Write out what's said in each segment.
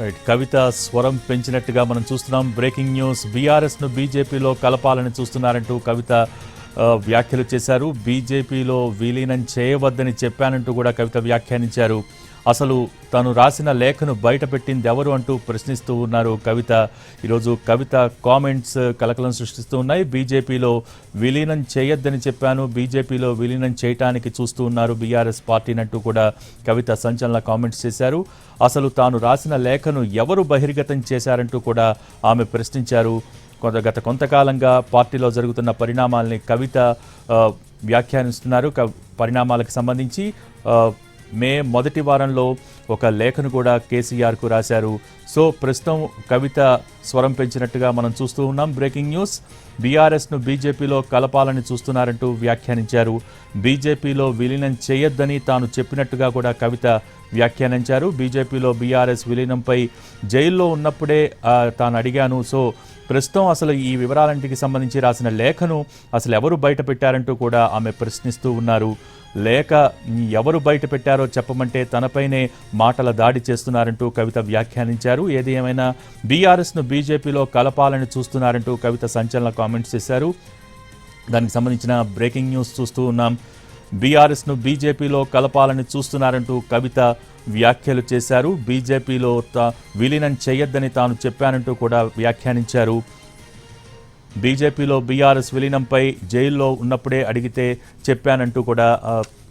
Right, కవిత స్వరం పెంచినట్టుగా మనం చూస్తున్నాం. బ్రేకింగ్ న్యూస్, బీఆర్ఎస్ను బీజేపీలో కలపాలని చూస్తున్నారంటూ కవిత వ్యాఖ్యలు చేశారు. బీజేపీలో విలీనం చేయవద్దని చెప్పానంటూ కూడా కవిత వ్యాఖ్యానించారు. అసలు తాను రాసిన లేఖను బయటపెట్టింది ఎవరు అంటూ ప్రశ్నిస్తూ ఉన్నారు కవిత. ఈరోజు కవిత కామెంట్స్ కలకలం సృష్టిస్తూ ఉన్నాయి. బీజేపీలో విలీనం చేయొద్దని చెప్పాను, బీజేపీలో విలీనం చేయటానికి చూస్తూ ఉన్నారు బీఆర్ఎస్ పార్టీనంటూ కూడా కవిత సంచలన కామెంట్స్ చేశారు. అసలు తాను రాసిన లేఖను ఎవరు బహిర్గతం చేశారంటూ కూడా ఆమె ప్రశ్నించారు. గత కొంతకాలంగా పార్టీలో జరుగుతున్న పరిణామాలని కవిత వ్యాఖ్యానిస్తున్నారు. పరిణామాలకు సంబంధించి మే మొదటి వారంలో ఒక లేఖను కూడా కేసీఆర్కు రాశారు. సో ప్రస్తుతం కవిత స్వరం పెంచినట్టుగా మనం చూస్తూ ఉన్నాం. బ్రేకింగ్ న్యూస్, బీఆర్ఎస్ను బీజేపీలో కలపాలని చూస్తున్నారంటూ వ్యాఖ్యానించారు. బీజేపీలో విలీనం చేయొద్దని తాను చెప్పినట్టుగా కూడా కవిత వ్యాఖ్యానించారు. బీజేపీలో బీఆర్ఎస్ విలీనంపై జైల్లో ఉన్నప్పుడే తాను అడిగాను. సో ప్రస్తుతం అసలు ఈ వివరాలంటికి సంబంధించి రాసిన లేఖను అసలు ఎవరు బయట పెట్టారంటూ కూడా ఆమె ప్రశ్నిస్తూ ఉన్నారు. లేఖ ఎవరు బయట పెట్టారో చెప్పమంటే తనపైనే మాటల దాడి చేస్తున్నారంటూ కవిత వ్యాఖ్యానించారు. ఏది ఏమైనా బీఆర్ఎస్ను బీజేపీలో కలపాలని చూస్తున్నారంటూ కవిత సంచలన కామెంట్స్ చేశారు. దానికి సంబంధించిన బ్రేకింగ్ న్యూస్ చూస్తూ ఉన్నాం. బీఆర్ఎస్ను బీజేపీలో కలపాలని చూస్తున్నారంటూ కవిత వ్యాఖ్యలు చేశారు. బీజేపీలో విలీనం చేయొద్దని తాను చెప్పానంటూ కూడా వ్యాఖ్యానించారు. బీజేపీలో బీఆర్ఎస్ విలీనంపై జైల్లో ఉన్నప్పుడే అడిగితే చెప్పానంటూ కూడా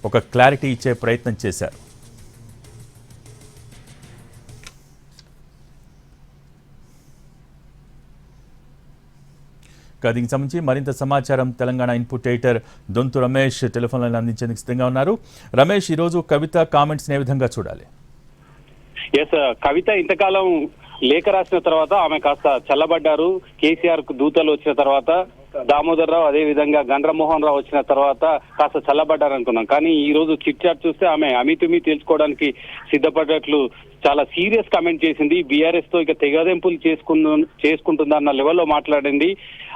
ఒక క్లారిటీ ఇచ్చే ప్రయత్నం చేశారు. దీనికి సంబంధించి మరింత సమాచారం Telangana input editor Donthu Ramesh telephone line అందించేందుకు సిద్ధంగా ఉన్నారు. రమేష్, ఈరోజు కవిత కామెంట్స్ ఏ విధంగా చూడాలి? కవిత ఇంతకాలం లేఖ రాసిన తర్వాత ఆమె కాస్త చల్లబడ్డారు. కేసీఆర్ కు దూతలు వచ్చిన తర్వాత, దామోదర్ రావు అదే విధంగా గండ్రమోహన్ రావు వచ్చిన తర్వాత కాస్త చల్లబడ్డారు అనుకున్నాం. కానీ ఈ రోజు చిట్ చాట్ చూస్తే ఆమె అమితుమి తెలుసుకోవడానికి సిద్ధపడ్డట్లు చాలా సీరియస్ కామెంట్ చేసింది. బీఆర్ఎస్ తో ఇక తెగదెంపులు చేసుకుంటుందన్న లెవెల్లో మాట్లాడింది.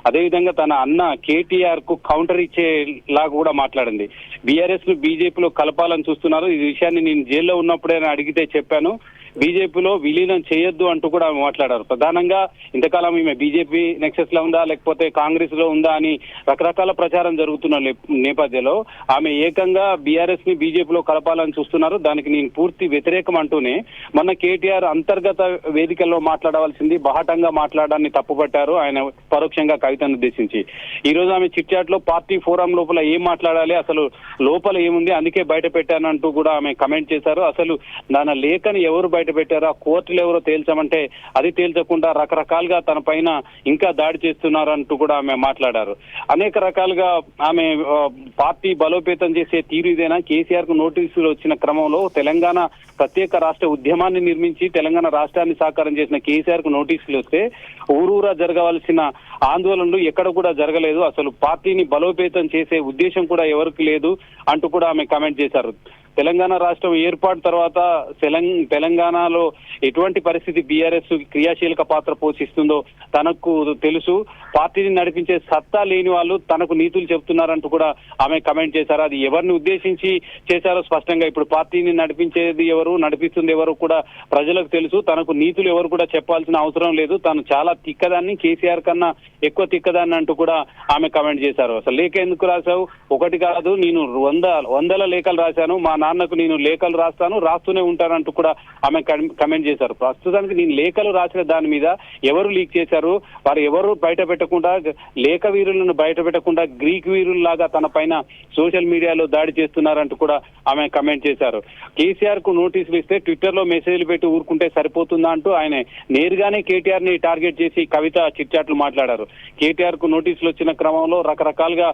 అదేవిధంగా తన అన్న కేటీఆర్ కు కౌంటర్ ఇచ్చేలాగా కూడా మాట్లాడింది. బీఆర్ఎస్ ను బీజేపీలో కలపాలని చూస్తున్నారు, ఈ విషయాన్ని నేను జైల్లో ఉన్నప్పుడే అడిగితే చెప్పాను, బీజేపీలో విలీనం చేయొద్దు అంటూ కూడా మాట్లాడారు. ప్రధానంగా ఇంతకాలం ఈమె బీజేపీ నెక్సెస్ లో ఉందా లేకపోతే కాంగ్రెస్ లో ఉందా అని రకరకాల ప్రచారం జరుగుతున్న నేపథ్యంలో ఆమె ఏకంగా బీఆర్ఎస్ ని బీజేపీలో కలపాలని చూస్తున్నారు. దానికి నేను పూర్తి వ్యతిరేకం అంటూనే మొన్న కేటీఆర్ అంతర్గత వేదికల్లో మాట్లాడవలసింది బాహటంగా మాట్లాడాన్ని తప్పుపట్టారు ఆయన పరోక్షంగా కవితను ఉద్దేశించి. ఈ రోజు ఆమె చిట్ చాట్ లో పార్టీ ఫోరం లోపల ఏం మాట్లాడాలి, అసలు లోపల ఏముంది, అందుకే బయట పెట్టానంటూ కూడా ఆమె కమెంట్ చేశారు. అసలు నా లేఖని ఎవరు బయట పెట్టారా, కోర్టులు ఎవరో తేల్చమంటే అది తేల్చకుండా రకరకాలుగా తన పైన ఇంకా దాడి చేస్తున్నారంటూ కూడా ఆమె మాట్లాడారు. అనేక రకాలుగా ఆమె పార్టీ బలోపేతం చేసే తీరు ఇదేనా, కేసీఆర్ కు నోటీసులు వచ్చిన క్రమంలో తెలంగాణ ప్రత్యేక రాష్ట్ర ఉద్యమాన్ని నిర్మించి తెలంగాణ రాష్ట్రాన్ని సాకారం చేసిన కేసీఆర్ కు నోటీసులు వస్తే ఊరూరా జరగవలసిన ఆందోళనలు ఎక్కడ కూడా జరగలేదు, అసలు పార్టీని బలోపేతం చేసే ఉద్దేశం కూడా ఎవరికి లేదు అంటూ కూడా ఆమె కామెంట్ చేశారు. తెలంగాణ రాష్ట్రం ఏర్పాటు తర్వాత తెలంగాణలో ఎటువంటి పరిస్థితి బీఆర్ఎస్ క్రియాశీలక పాత్ర పోషిస్తుందో తనకు తెలుసు, పార్టీని నడిపించే సత్తా లేని వాళ్ళు తనకు నీతులు చెబుతున్నారంటూ కూడా ఆమె కమెంట్ చేశారు. అది ఎవరిని ఉద్దేశించి చేశారో స్పష్టంగా ఇప్పుడు పార్టీని నడిపించేది ఎవరు, నడిపిస్తుంది ఎవరు కూడా ప్రజలకు తెలుసు, తనకు నీతులు ఎవరు కూడా చెప్పాల్సిన అవసరం లేదు, తాను చాలా తిక్కదాన్ని, కేసీఆర్ కన్నా ఎక్కువ తిక్కదాన్ని అంటూ కూడా ఆమె కమెంట్ చేశారు. అసలు లేఖ ఎందుకు రాశావు, ఒకటి కాదు నేను వందల లేఖలు రాశాను, మా నాన్నకు నేను లేఖలు రాస్తూనే ఉంటానంటూ కూడా ఆమె కమెంట్ చేశారు. ప్రస్తుతానికి నేను లేఖలు రాసిన దాని మీద ఎవరు లీక్ చేశారు, వారు ఎవరు బయట పెట్టకుండా, లేఖ వీరులను బయట పెట్టకుండా గ్రీక్ వీరుల్లాగా తన పైన సోషల్ మీడియాలో దాడి చేస్తున్నారంటూ కూడా ఆమె కమెంట్ చేశారు. కేసీఆర్ కు నోటీసులు ఇస్తే ట్విట్టర్ లో మెసేజ్లు పెట్టి ఊరుకుంటే సరిపోతుందా అంటూ ఆయన నేరుగానే కేటీఆర్ ని టార్గెట్ చేసి కవిత చిట్ చాట్లు మాట్లాడారు. కేటీఆర్ కు నోటీసులు వచ్చిన క్రమంలో రకరకాలుగా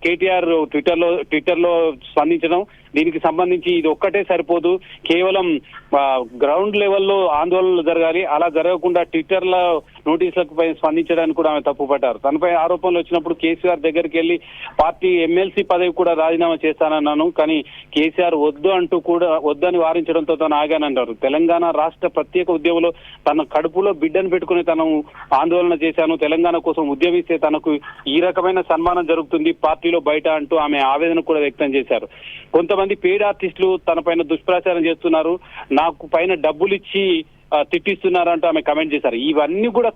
కేటీఆర్ ట్విట్టర్ లో స్పందించడం, దీనికి సంబంధించి ఇది ఒక్కటే సరిపోదు, కేవలం గ్రౌండ్ లెవెల్లో ఆందోళనలు జరగాలి, అలా జరగకుండా ట్విట్టర్లో నోటీసులకు పై స్పందించడానికి కూడా ఆమె తప్పుపట్టారు. తనపై ఆరోపణలు వచ్చినప్పుడు కేసీఆర్ దగ్గరికి వెళ్లి పార్టీ ఎమ్మెల్సీ పదవి కూడా రాజీనామా చేస్తానన్నాను, కానీ కేసీఆర్ వద్దని వారించడంతో తను ఆగానన్నారు. తెలంగాణ రాష్ట్ర ప్రత్యేక ఉద్యమంలో తన కడుపులో బిడ్డను పెట్టుకుని తను ఆందోళన చేశాను, తెలంగాణ కోసం ఉద్యమిస్తే తనకు ఈ రకమైన సన్మానం జరుగుతుంది పార్టీలో బయట అంటూ ఆమె ఆవేదన కూడా వ్యక్తం చేశారు. కొంతమంది కొంతమంది పేడ్ ఆర్టిస్టులు తన పైన దుష్ప్రచారం చేస్తున్నారు, నాకు పైన డబ్బులు ఇచ్చి తిట్టిస్తున్నారంటూ ఆమె కమెంట్ చేశారు. ఇవన్నీ కూడా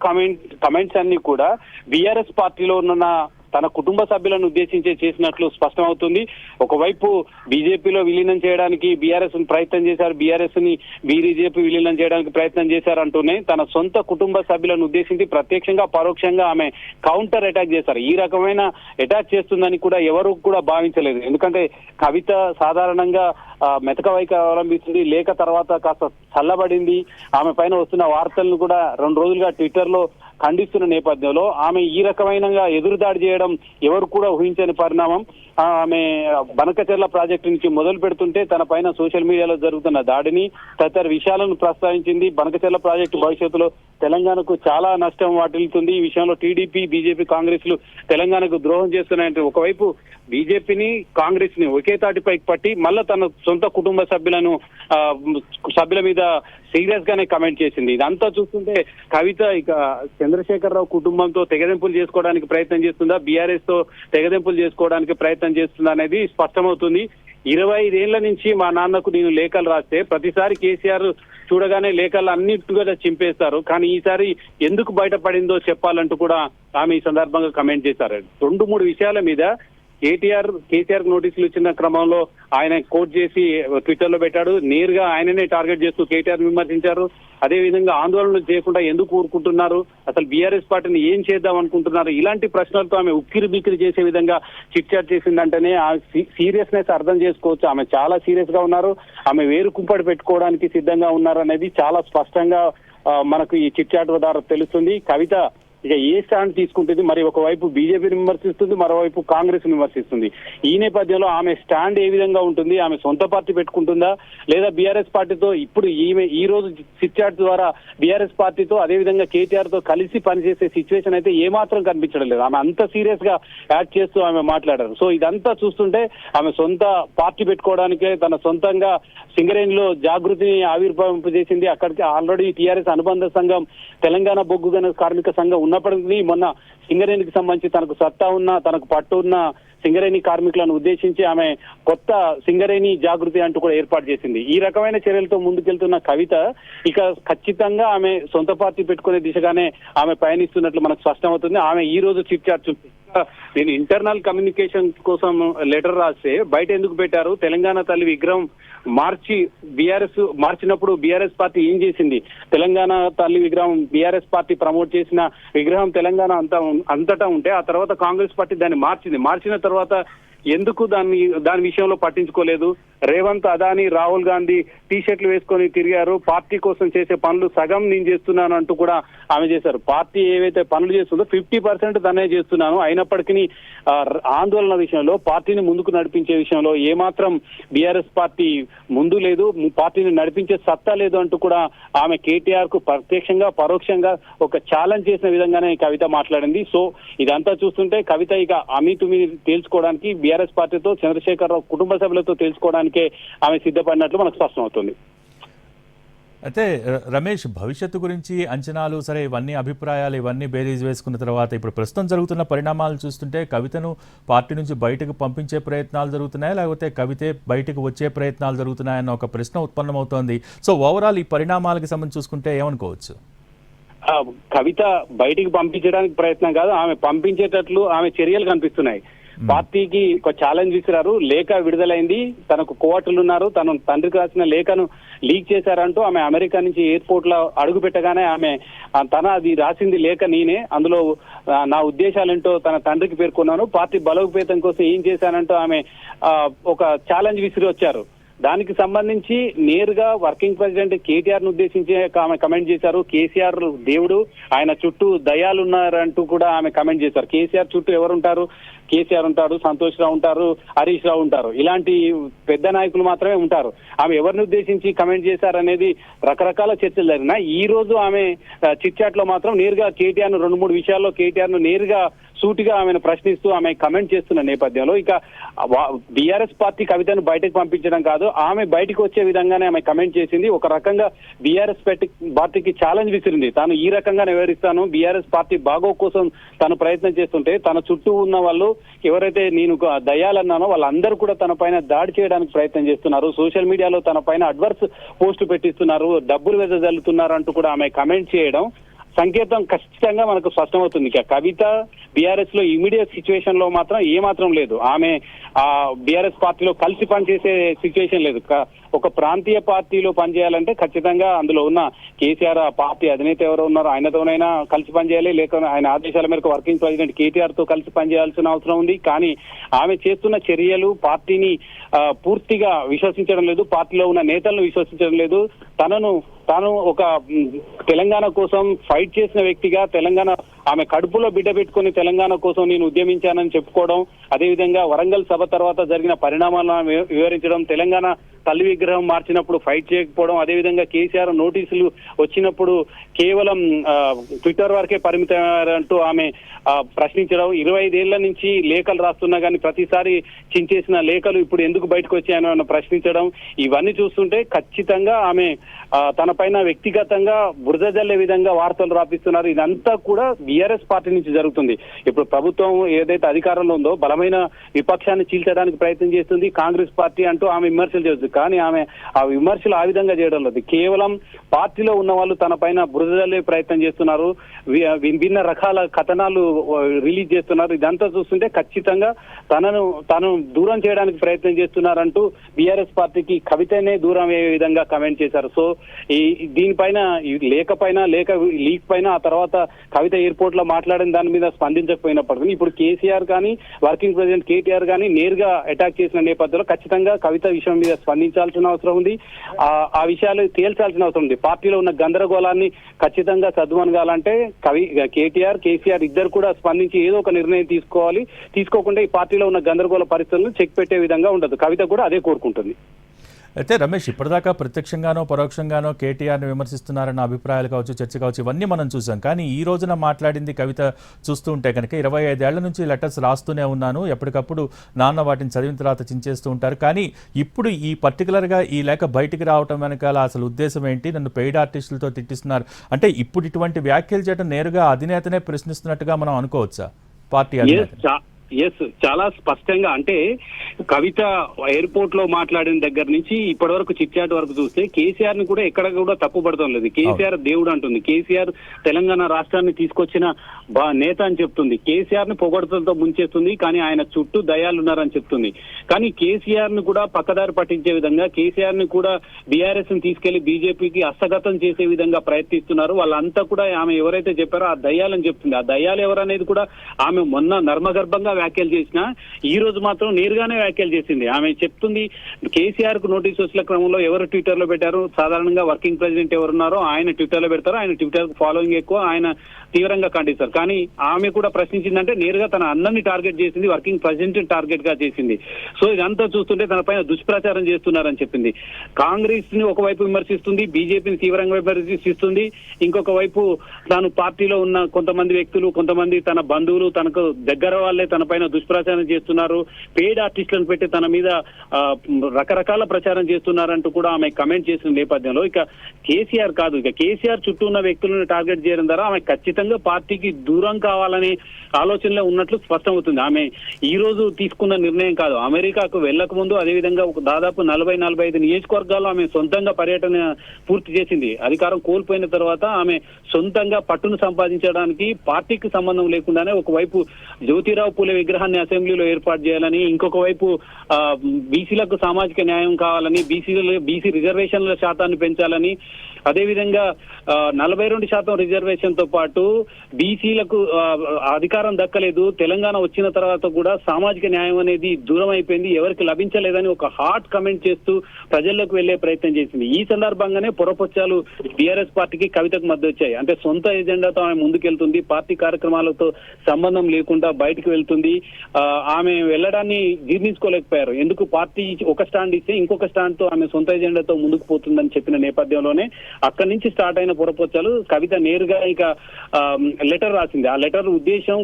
కమెంట్స్ అన్ని కూడా బీఆర్ఎస్ పార్టీలో ఉన్న తన కుటుంబ సభ్యులను ఉద్దేశించి చేసినట్లు స్పష్టమవుతుంది. ఒకవైపు బీజేపీలో విలీనం చేయడానికి బీఆర్ఎస్ ప్రయత్నం చేశారు, బీఆర్ఎస్ ని బీజేపీ విలీనం చేయడానికి ప్రయత్నం చేశారు అంటూనే తన సొంత కుటుంబ సభ్యులను ఉద్దేశించి ప్రత్యక్షంగా పరోక్షంగా ఆమె కౌంటర్ అటాక్ చేశారు. ఈ రకమైన అటాక్ చేస్తుందని కూడా ఎవరు కూడా భావించలేదు. ఎందుకంటే కవిత సాధారణంగా మెతక వైఖరి అవలంబిస్తుంది, లేక తర్వాత కాస్త చల్లబడింది. ఆమె పైన వస్తున్న వార్తలను కూడా 2 రోజులుగా ట్విట్టర్ లో ఖండిస్తున్న నేపథ్యంలో ఆమె ఈ రకమైన ఎదురుదాడి చేయడం ఎవరు కూడా ఊహించని పరిణామం. ఆమె బనకచెర్ల ప్రాజెక్టు నుంచి మొదలు పెడుతుంటే తన పైన సోషల్ మీడియాలో జరుగుతున్న దాడిని తదితర విషయాలను ప్రస్తావించింది. బనకచెర్ల ప్రాజెక్టు భవిష్యత్తులో తెలంగాణకు చాలా నష్టం వాటిల్లుతుంది. ఈ విషయంలో టీడీపీ, బీజేపీ, కాంగ్రెస్లు తెలంగాణకు ద్రోహం చేస్తున్నాయంటే ఒకవైపు బీజేపీని, కాంగ్రెస్ ని ఒకే తాటిపైకి పట్టి మళ్ళా తన సొంత కుటుంబ సభ్యుల మీద సీరియస్ గానే కమెంట్ చేసింది. ఇదంతా చూస్తుంటే కవిత ఇక చంద్రశేఖరరావు కుటుంబంతో తెగదెంపులు చేసుకోవడానికి ప్రయత్నం చేస్తుందా, బీఆర్ఎస్ తో తెగదెంపులు చేసుకోవడానికి ప్రయత్నం చేస్తుందా అనేది స్పష్టమవుతుంది. 25 ఏళ్ల నుంచి మా నాన్నకు నేను లేఖలు రాస్తే ప్రతిసారి కేసీఆర్ చూడగానే లేఖలు అన్నిట్టుగా చింపేస్తారు, కానీ ఈసారి ఎందుకు బయటపడిందో చెప్పాలంటూ కూడా ఆమె ఈ సందర్భంగా కమెంట్ చేశారు. 2-3 విషయాల మీద కేసీఆర్ నోటీసులు ఇచ్చిన క్రమంలో ఆయన కోట్ చేసి ట్విట్టర్ లో పెట్టాడు. నేరుగా ఆయననే టార్గెట్ చేస్తూ కేటీఆర్ విమర్శించారు. అదే విధంగా ఆందోళనలు చేయకుండా ఎందుకు ఊరుకుంటున్నారు, అసలు బీఆర్ఎస్ పార్టీని ఏం చేద్దాం అనుకుంటున్నారు, ఇలాంటి ప్రశ్నలతో ఆమె ఉక్కిరి బిక్కిరి చేసే విధంగా చిట్ చాట్ చేసిందంటేనే ఆ సీరియస్నెస్ అర్థం చేసుకోవచ్చు. ఆమె చాలా సీరియస్ గా ఉన్నారు, ఆమె వేరు కుంపడి పెట్టుకోవడానికి సిద్ధంగా ఉన్నారు అనేది చాలా స్పష్టంగా మనకు ఈ చిట్ చాట్ ద్వారా తెలుస్తుంది. కవిత ఇక ఏ స్టాండ్ తీసుకుంటుంది, మరి ఒకవైపు బీజేపీని విమర్శిస్తుంది, మరోవైపు కాంగ్రెస్ విమర్శిస్తుంది. ఈ నేపథ్యంలో ఆమె స్టాండ్ ఏ విధంగా ఉంటుంది, ఆమె సొంత పార్టీ పెట్టుకుంటుందా లేదా బీఆర్ఎస్ పార్టీతో ఇప్పుడు ఈ రోజు చిట్ చాట్ ద్వారా బీఆర్ఎస్ పార్టీతో అదే విధంగా కేటీఆర్ తో కలిసి పనిచేసే సిచ్యువేషన్ అయితే ఏమాత్రం కనిపించడం లేదు. ఆమె అంత సీరియస్ గా యాడ్ చేస్తూ ఆమె మాట్లాడారు. సో ఇదంతా చూస్తుంటే ఆమె సొంత పార్టీ పెట్టుకోవడానికే తన సొంతంగా సింగరేణిలో జాగృతిని ఆవిర్భవింపజేసింది. అక్కడికి ఆల్రెడీ టీఆర్ఎస్ అనుబంధ సంఘం, తెలంగాణ బొగ్గు గనుల కార్మిక సంఘం ఉన్నప్పటికీ మొన్న సింగరేణికి సంబంధించి తనకు సత్తా ఉన్న, తనకు పట్టు ఉన్న సింగరేణి కార్మికులను ఉద్దేశించి ఆమె కొత్త సింగరేణి జాగృతి అంటూ కూడా ఏర్పాటు చేసింది. ఈ రకమైన చర్యలతో ముందుకెళ్తున్న కవిత ఇక ఖచ్చితంగా ఆమె సొంత పార్టీ పెట్టుకునే దిశగానే ఆమె పయనిస్తున్నట్లు మనకు స్పష్టమవుతుంది. ఆమె ఈ రోజు చిట్ చాట్ నేను ఇంటర్నల్ కమ్యూనికేషన్ కోసం లెటర్ రాస్తే బయట ఎందుకు పెట్టారు, తెలంగాణ తల్లి విగ్రహం మార్చినప్పుడు బీఆర్ఎస్ పార్టీ ఏం చేసింది, తెలంగాణ తల్లి విగ్రహం బీఆర్ఎస్ పార్టీ ప్రమోట్ చేసిన విగ్రహం తెలంగాణ అంతటా ఉంటే ఆ తర్వాత కాంగ్రెస్ పార్టీ దాన్ని మార్చిన తర్వాత ఎందుకు దాని విషయంలో పట్టించుకోలేదు. రేవంత్, అదానీ, రాహుల్ గాంధీ టీ-షర్ట్లు వేసుకొని తిరిగారు, పార్టీ కోసం చేసే పనులు సగం నేను చేస్తున్నాను అంటూ కూడా ఆమె చేశారు. పార్టీ ఏవైతే పనులు చేస్తుందో 50% తనే చేస్తున్నాను, అయినప్పటికీ ఆందోళన విషయంలో, పార్టీని ముందుకు నడిపించే విషయంలో ఏమాత్రం బీఆర్ఎస్ పార్టీ ముందు లేదు, పార్టీని నడిపించే సత్తా లేదు అంటూ కూడా ఆమె కేటీఆర్ కు ప్రత్యక్షంగా పరోక్షంగా ఒక ఛాలెంజ్ చేసిన విధంగానే కవిత మాట్లాడింది. సో ఇదంతా చూస్తుంటే కవిత ఇక అమీతుమీ తేల్చుకోవడానికి బీఆర్ఎస్ పార్టీతో, చంద్రశేఖరరావు కుటుంబ సభ్యులతో తేల్చుకోవడానికే ఆమె సిద్ధపడినట్లు మనకు స్పష్టమవుతుంది. అయితే రమేష్, భవిష్యత్తు గురించి అంచనాలు సరే, ఇవన్నీ అభిప్రాయాలు ఇవన్నీ బేరీజ్ వేసుకున్న తర్వాత ఇప్పుడు ప్రస్తుతం జరుగుతున్న పరిణామాలు చూస్తుంటే కవితను పార్టీ నుంచి బయటకు పంపించే ప్రయత్నాలు జరుగుతున్నాయా, లేకపోతే కవితే బయటకు వచ్చే ప్రయత్నాలు జరుగుతున్నాయన్న ఒక ప్రశ్న ఉత్పన్నమవుతోంది. సో ఓవరాల్ ఈ పరిణామాలకు సంబంధించి చూసుకుంటే ఏమనుకోవచ్చు? కవిత బయటికి పంపించడానికి ప్రయత్నం కాదు, ఆమె పంపించేటట్లు ఆమె చర్యలు కనిపిస్తున్నాయి. పార్టీకి ఒక ఛాలెంజ్ విసిరారు, లేఖ విడుదలైంది, తనకు కోవట్లు ఉన్నారు, తన తండ్రికి రాసిన లేఖను లీక్ చేశారంటూ ఆమె అమెరికా నుంచి ఎయిర్పోర్ట్ లో అడుగు పెట్టగానే ఆమె అది రాసింది లేఖ నేనే, అందులో నా ఉద్దేశాలేంటో తన తండ్రికి పేర్కొన్నాను, పార్టీ బలోపేతం కోసం ఏం చేశానంటూ ఆమె ఒక ఛాలెంజ్ విసిరి వచ్చారు. దానికి సంబంధించి నేరుగా వర్కింగ్ ప్రెసిడెంట్ కేటీఆర్ ను ఉద్దేశించి ఆమె కమెంట్ చేశారు. కేసీఆర్ దేవుడు, ఆయన చుట్టూ దయాలున్నారంటూ కూడా ఆమె కమెంట్ చేశారు. కేసీఆర్ చుట్టూ ఎవరుంటారు, కేసీఆర్ ఉంటారు, సంతోష్ రావు ఉంటారు, హరీష్ రావు ఉంటారు, ఇలాంటి పెద్ద నాయకులు మాత్రమే ఉంటారు. ఆమె ఎవరిని ఉద్దేశించి కమెంట్ చేశారనేది రకరకాల చర్చలు జరిగినా ఈ రోజు ఆమె చిట్ చాట్ లో మాత్రం నేరుగా కేటీఆర్ ను 2-3 విషయాల్లో కేటీఆర్ ను నేరుగా సూటిగా ఆమెను ప్రశ్నిస్తూ ఆమె కమెంట్ చేస్తున్న నేపథ్యంలో ఇక బీఆర్ఎస్ పార్టీ కవితను బయటకు పంపించడం కాదు, ఆమె బయటకు వచ్చే విధంగానే ఆమె కమెంట్ చేసింది. ఒక రకంగా బీఆర్ఎస్ పార్టీకి ఛాలెంజ్ విసిరింది. తాను ఈ రకంగా వివరిస్తాను, బీఆర్ఎస్ పార్టీ బాగో కోసం తను ప్రయత్నం చేస్తుంటే తన చుట్టూ ఉన్న వాళ్ళు ఎవరైతే నేను దయ్యాలన్నానో వాళ్ళందరూ కూడా తన పైన దాడి చేయడానికి ప్రయత్నం చేస్తున్నారు. సోషల్ మీడియాలో తన పైన అడ్వర్స్ పోస్టు పెట్టిస్తున్నారు, డబ్బులు వెదజల్లుతున్నారు అంటూ కూడా ఆమె కమెంట్ చేయడం సంకేతం ఖచ్చితంగా మనకు స్పష్టమవుతుంది. ఇక కవిత బీఆర్ఎస్ లో ఇమీడియట్ సిచ్యువేషన్ లో మాత్రం ఏమాత్రం లేదు. ఆమె ఆ బీఆర్ఎస్ పార్టీలో కలిసి పనిచేసే సిచ్యువేషన్ లేదు. ఒక ప్రాంతీయ పార్టీలో పనిచేయాలంటే ఖచ్చితంగా అందులో ఉన్న కేసీఆర్ ఆ పార్టీ అధినేత ఎవరు ఉన్నారో ఆయనతోనైనా కలిసి పనిచేయాలి, లేక ఆయన ఆదేశాల మేరకు వర్కింగ్ ప్రెసిడెంట్ కేటీఆర్ తో కలిసి పనిచేయాల్సిన అవసరం ఉంది. కానీ ఆమె చేస్తున్న చర్యలు పార్టీని పూర్తిగా విశ్వసించడం లేదు, పార్టీలో ఉన్న నేతలను విశ్వసించడం లేదు. తాను ఒక తెలంగాణ కోసం ఫైట్ చేసిన వ్యక్తిగా, తెలంగాణ ఆమె కడుపులో బిడ్డ పెట్టుకుని తెలంగాణ కోసం నేను ఉద్యమించానని చెప్పుకోవడం, అదేవిధంగా వరంగల్ సభ తర్వాత జరిగిన పరిణామాలను వివరించడం, తెలంగాణ తల్లి విగ్రహం మార్చినప్పుడు ఫైట్ చేయకపోవడం, అదేవిధంగా కేసీఆర్ నోటీసులు వచ్చినప్పుడు కేవలం ట్విట్టర్ వరకే పరిమితమయ్యారంటూ ఆమె ప్రశ్నించడం, 25 ఏళ్ల నుంచి లేఖలు రాస్తున్నా కానీ ప్రతిసారి చించేసిన లేఖలు ఇప్పుడు ఎందుకు బయటకు వచ్చాయని ప్రశ్నించడం, ఇవన్నీ చూస్తుంటే ఖచ్చితంగా ఆమె తన పైన వ్యక్తిగతంగా బురద జల్లే విధంగా వార్తలు రాపిస్తున్నారు. ఇదంతా కూడా బీఆర్ఎస్ పార్టీ నుంచి జరుగుతుంది. ఇప్పుడు ప్రభుత్వం ఏదైతే అధికారంలో ఉందో బలమైన విపక్షాన్ని చీల్చడానికి ప్రయత్నం చేస్తుంది కాంగ్రెస్ పార్టీ అంటూ ఆమె విమర్శలు చేస్తుంది. కానీ ఆమె ఆ విమర్శలు ఆ విధంగా చేయడం లేదు. కేవలం పార్టీలో ఉన్న వాళ్ళు తన పైన బురద జల్లే ప్రయత్నం చేస్తున్నారు, విభిన్న రకాల కథనాలు రిలీజ్ చేస్తున్నారు. ఇదంతా చూస్తుంటే ఖచ్చితంగా తను దూరం చేయడానికి ప్రయత్నం చేస్తున్నారంటూ బీఆర్ఎస్ పార్టీకి కవితనే దూరం అయ్యే విధంగా కమెంట్ చేశారు. సో దీనిపైన లేఖ లీక్ పైన ఆ తర్వాత కవిత ఎయిర్పోర్ట్ లో మాట్లాడిన దాని మీద స్పందించకపోయినప్పటికీ ఇప్పుడు కేసీఆర్ కానీ వర్కింగ్ ప్రెసిడెంట్ కేటీఆర్ కానీ నేరుగా అటాక్ చేసిన నేపథ్యంలో ఖచ్చితంగా కవిత విషయం మీద స్పందించాల్సిన అవసరం ఉంది. ఆ విషయాలు తేల్చాల్సిన అవసరం ఉంది. పార్టీలో ఉన్న గందరగోళాన్ని ఖచ్చితంగా సద్దుమనగాలంటే కేటీఆర్ కేసీఆర్ ఇద్దరు కూడా స్పందించి ఏదో ఒక నిర్ణయం తీసుకోవాలి. తీసుకోకుండా ఈ పార్టీలో ఉన్న గందరగోళ పరిస్థితులను చెక్ పెట్టే విధంగా ఉండదు. కవిత కూడా అదే కోరుకుంటుంది. అయితే రమేష్, ఇప్పటిదాకా ప్రత్యక్షంగానో పరోక్షంగానో కేటీఆర్ని విమర్శిస్తున్నారన్న అభిప్రాయాలు కావచ్చు, చర్చ కావచ్చు, ఇవన్నీ మనం చూసాం. కానీ ఈ రోజున మాట్లాడింది కవిత చూస్తూ ఉంటే కనుక 25 ఏళ్ల నుంచి లెటర్స్ రాస్తూనే ఉన్నాను, ఎప్పటికప్పుడు నాన్న వాటిని చదివిన తర్వాత చించేస్తూ ఉంటారు. కానీ ఇప్పుడు ఈ పర్టికులర్గా ఈ లేఖ బయటికి రావటం వెనకాల అసలు ఉద్దేశం ఏంటి? నన్ను పెయిడ్ ఆర్టిస్టులతో తిట్టిస్తున్నారు అంటే ఇప్పుడు ఇటువంటి వ్యాఖ్యలు చేయడం నేరుగా అధినేతనే ప్రశ్నిస్తున్నట్టుగా మనం అనుకోవచ్చా పార్టీ అధినేత? ఎస్, చాలా స్పష్టంగా అంటే కవిత ఎయిర్పోర్ట్ లో మాట్లాడిన దగ్గర నుంచి ఇప్పటి వరకు చిట్చాట్ వరకు చూస్తే కేసీఆర్ ని కూడా ఎక్కడ కూడా తప్పు పడతాం లేదు. కేసీఆర్ దేవుడు అంటుంది, కేసీఆర్ తెలంగాణ రాష్ట్రాన్ని తీసుకొచ్చిన నేత అని చెప్తుంది, కేసీఆర్ ని పొగడతలతో ముంచేస్తుంది, కానీ ఆయన చుట్టూ దయాలు ఉన్నారని చెప్తుంది. కానీ కేసీఆర్ ని కూడా పక్కదారి పట్టించే విధంగా, కేసీఆర్ ని కూడా బీఆర్ఎస్ ని తీసుకెళ్లి బీజేపీకి హస్తగతం చేసే విధంగా ప్రయత్నిస్తున్నారు. వాళ్ళంతా కూడా ఆమె ఎవరైతే చెప్పారో ఆ దయ్యాలని చెప్తుంది. ఆ దయ్యాలు ఎవరనేది కూడా ఆమె మొన్న నర్మగర్భంగా వ్యాఖ్యలు చేసినా ఈ రోజు మాత్రం నేరుగానే వ్యాఖ్యలు చేసింది. ఆమె చెప్తుంది కేసీఆర్ కు నోటీస్ వచ్చిన క్రమంలో ఎవరు ట్విట్టర్ లో పెట్టారు, సాధారణంగా వర్కింగ్ ప్రెసిడెంట్ ఎవరున్నారో ఆయన ట్విట్టర్ లో పెడతారు, ఆయన ట్విట్టర్ ఫాలోయింగ్ ఎక్కువ, ఆయన తీవ్రంగా ఖండిస్తారు. కానీ ఆమె కూడా ప్రశ్నించిందంటే నేరుగా తన అన్నని టార్గెట్ చేసింది, వర్కింగ్ ప్రెసిడెంట్ టార్గెట్ గా చేసింది. సో ఇదంతా చూస్తుంటే తన పైన దుష్ప్రచారం చేస్తున్నారని చెప్పింది. కాంగ్రెస్ ని ఒకవైపు విమర్శిస్తుంది, బీజేపీని తీవ్రంగా విమర్శిస్తుంది, ఇంకొక వైపు తాను పార్టీలో ఉన్న కొంతమంది వ్యక్తులు, కొంతమంది తన బంధువులు, తనకు దగ్గర వాళ్ళే తన పైన దుష్ప్రచారం చేస్తున్నారు, పెయిడ్ ఆర్టిస్టులను పెట్టి తన మీద రకరకాల ప్రచారం చేస్తున్నారంటూ కూడా ఆమె కమెంట్ చేసిన నేపథ్యంలో ఇక కేసీఆర్ కాదు, ఇక కేసీఆర్ చుట్టూ ఉన్న వ్యక్తులను టార్గెట్ చేయడం ద్వారా ఆమె ఖచ్చితంగా పార్టీకి దూరం కావాలనే ఆలోచనలో ఉన్నట్లు స్పష్టమవుతుంది. ఆమె ఈ రోజు తీసుకున్న నిర్ణయం కాదు, అమెరికాకు వెళ్లక ముందు అదేవిధంగా దాదాపు 40-45 నియోజకవర్గాల్లో ఆమె సొంతంగా పర్యటన పూర్తి చేసింది. అధికారం కోల్పోయిన తర్వాత ఆమె సొంతంగా పట్టును సంపాదించడానికి పార్టీకి సంబంధం లేకుండానే ఒకవైపు జ్యోతిరావు పూలే విగ్రహాన్ని అసెంబ్లీలో ఏర్పాటు చేయాలని, ఇంకొక వైపు బీసీలకు సామాజిక న్యాయం కావాలని, బీసీ రిజర్వేషన్ల శాతాన్ని పెంచాలని, అదేవిధంగా 42% రిజర్వేషన్ తో పాటు బీసీలకు అధికారం దక్కలేదు, తెలంగాణ వచ్చిన తర్వాత కూడా సామాజిక న్యాయం అనేది దూరం అయిపోయింది, ఎవరికి లభించలేదని ఒక హాట్ కమెంట్ చేస్తూ ప్రజల్లోకి వెళ్లే ప్రయత్నం చేసింది. ఈ సందర్భంగానే పొరపొచ్చాలు బీఆర్ఎస్ పార్టీకి కవితకు మద్దతు వచ్చాయి. అంటే సొంత ఎజెండాతో ఆమె ముందుకెళ్తుంది, పార్టీ కార్యక్రమాలతో సంబంధం లేకుండా బయటకు వెళ్తుంది. ఆమె వెళ్లడాన్ని జీర్ణించుకోలేకపోయారు. ఎందుకు పార్టీ ఒక స్టాండ్ ఇస్తే ఇంకొక స్టాండ్ తో ఆమె సొంత ఎజెండాతో ముందుకు పోతుందని చెప్పిన నేపథ్యంలోనే అక్కడి నుంచి స్టార్ట్ అయిన పొరపొచ్చాలు కవిత నేరుగా ఇక లెటర్ రాసింది. ఆ లెటర్ ఉద్దేశం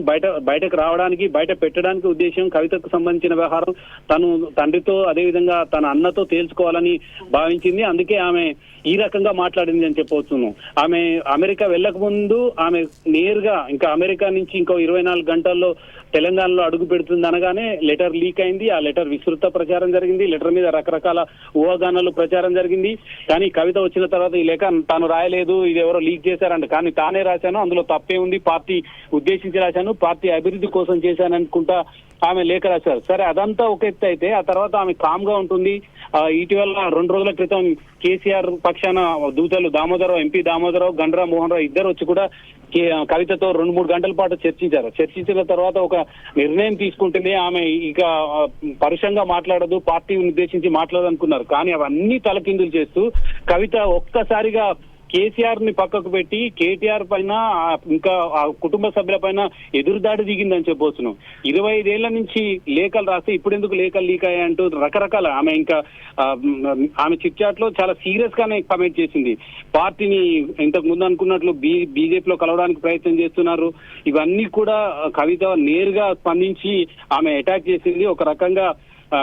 బయటకు రావడానికి, బయట పెట్టడానికి ఉద్దేశం కవితకు సంబంధించిన వ్యవహారం తను తండ్రితో అదేవిధంగా తన అన్నతో తేల్చుకోవాలని భావించింది. అందుకే ఆమె ఈ రకంగా మాట్లాడింది అని చెప్పవచ్చును. ఆమె అమెరికా వెళ్ళక ముందు ఆమె నేరుగా ఇంకా అమెరికా నుంచి ఇంకో 24 గంటల్లో తెలంగాణలో అడుగు పెడుతుంది అనగానే లెటర్ లీక్ అయింది. ఆ లెటర్ విస్తృత ప్రచారం జరిగింది. లెటర్ మీద రకరకాల ఊహాగానాలు ప్రచారం జరిగింది. కానీ కవిత వచ్చిన తర్వాత ఈ లేఖ తాను రాయలేదు, ఇది ఎవరో లీక్ చేశారంట, కానీ తానే రాశాను, అందులో తప్పే ఉంది, పార్టీ ఉద్దేశించి రాశాను, పార్టీ అభివృద్ధి కోసం చేశాను అనుకుంటా ఆమె లేఖ రాశారు. సరే, అదంతా ఒక ఎత్తు అయితే ఆ తర్వాత ఆమె కామ్ గా ఉంటుంది. ఇటీవల 2 రోజుల క్రితం కేసీఆర్ పక్షాన దూతలు దామోదరరావు, ఎంపీ దామోదరరావు, గండ్రా మోహన్ రావు ఇద్దరు వచ్చి కూడా కవితతో 2-3 గంటల పాటు చర్చించారు. చర్చించిన తర్వాత ఒక నిర్ణయం తీసుకుంటేనే ఆమె ఇక పరుషంగా మాట్లాడదు, పార్టీని ఉద్దేశించి మాట్లాడదనుకున్నారు. కానీ అవన్నీ తలకిందులు చేస్తూ కవిత ఒక్కసారిగా కేసీఆర్ ని పక్కకు పెట్టి కేటీఆర్ పైన ఇంకా ఆ కుటుంబ సభ్యుల పైన ఎదురుదాడి దిగిందని చెప్పవచ్చును. 25 ఏళ్ల నుంచి లేఖలు రాస్తే ఇప్పుడు ఎందుకు లేఖలు లీక్ అయ్యాయంటూ రకరకాల ఆమె ఇంకా ఆమె చిట్చాట్ లో చాలా సీరియస్ గానే కమెంట్ చేసింది. పార్టీని ఇంతకు ముందు అనుకున్నట్లు బీజేపీలో కలవడానికి ప్రయత్నం చేస్తున్నారు. ఇవన్నీ కూడా కవిత నేరుగా స్పందించి ఆమె అటాక్ చేసింది. ఒక రకంగా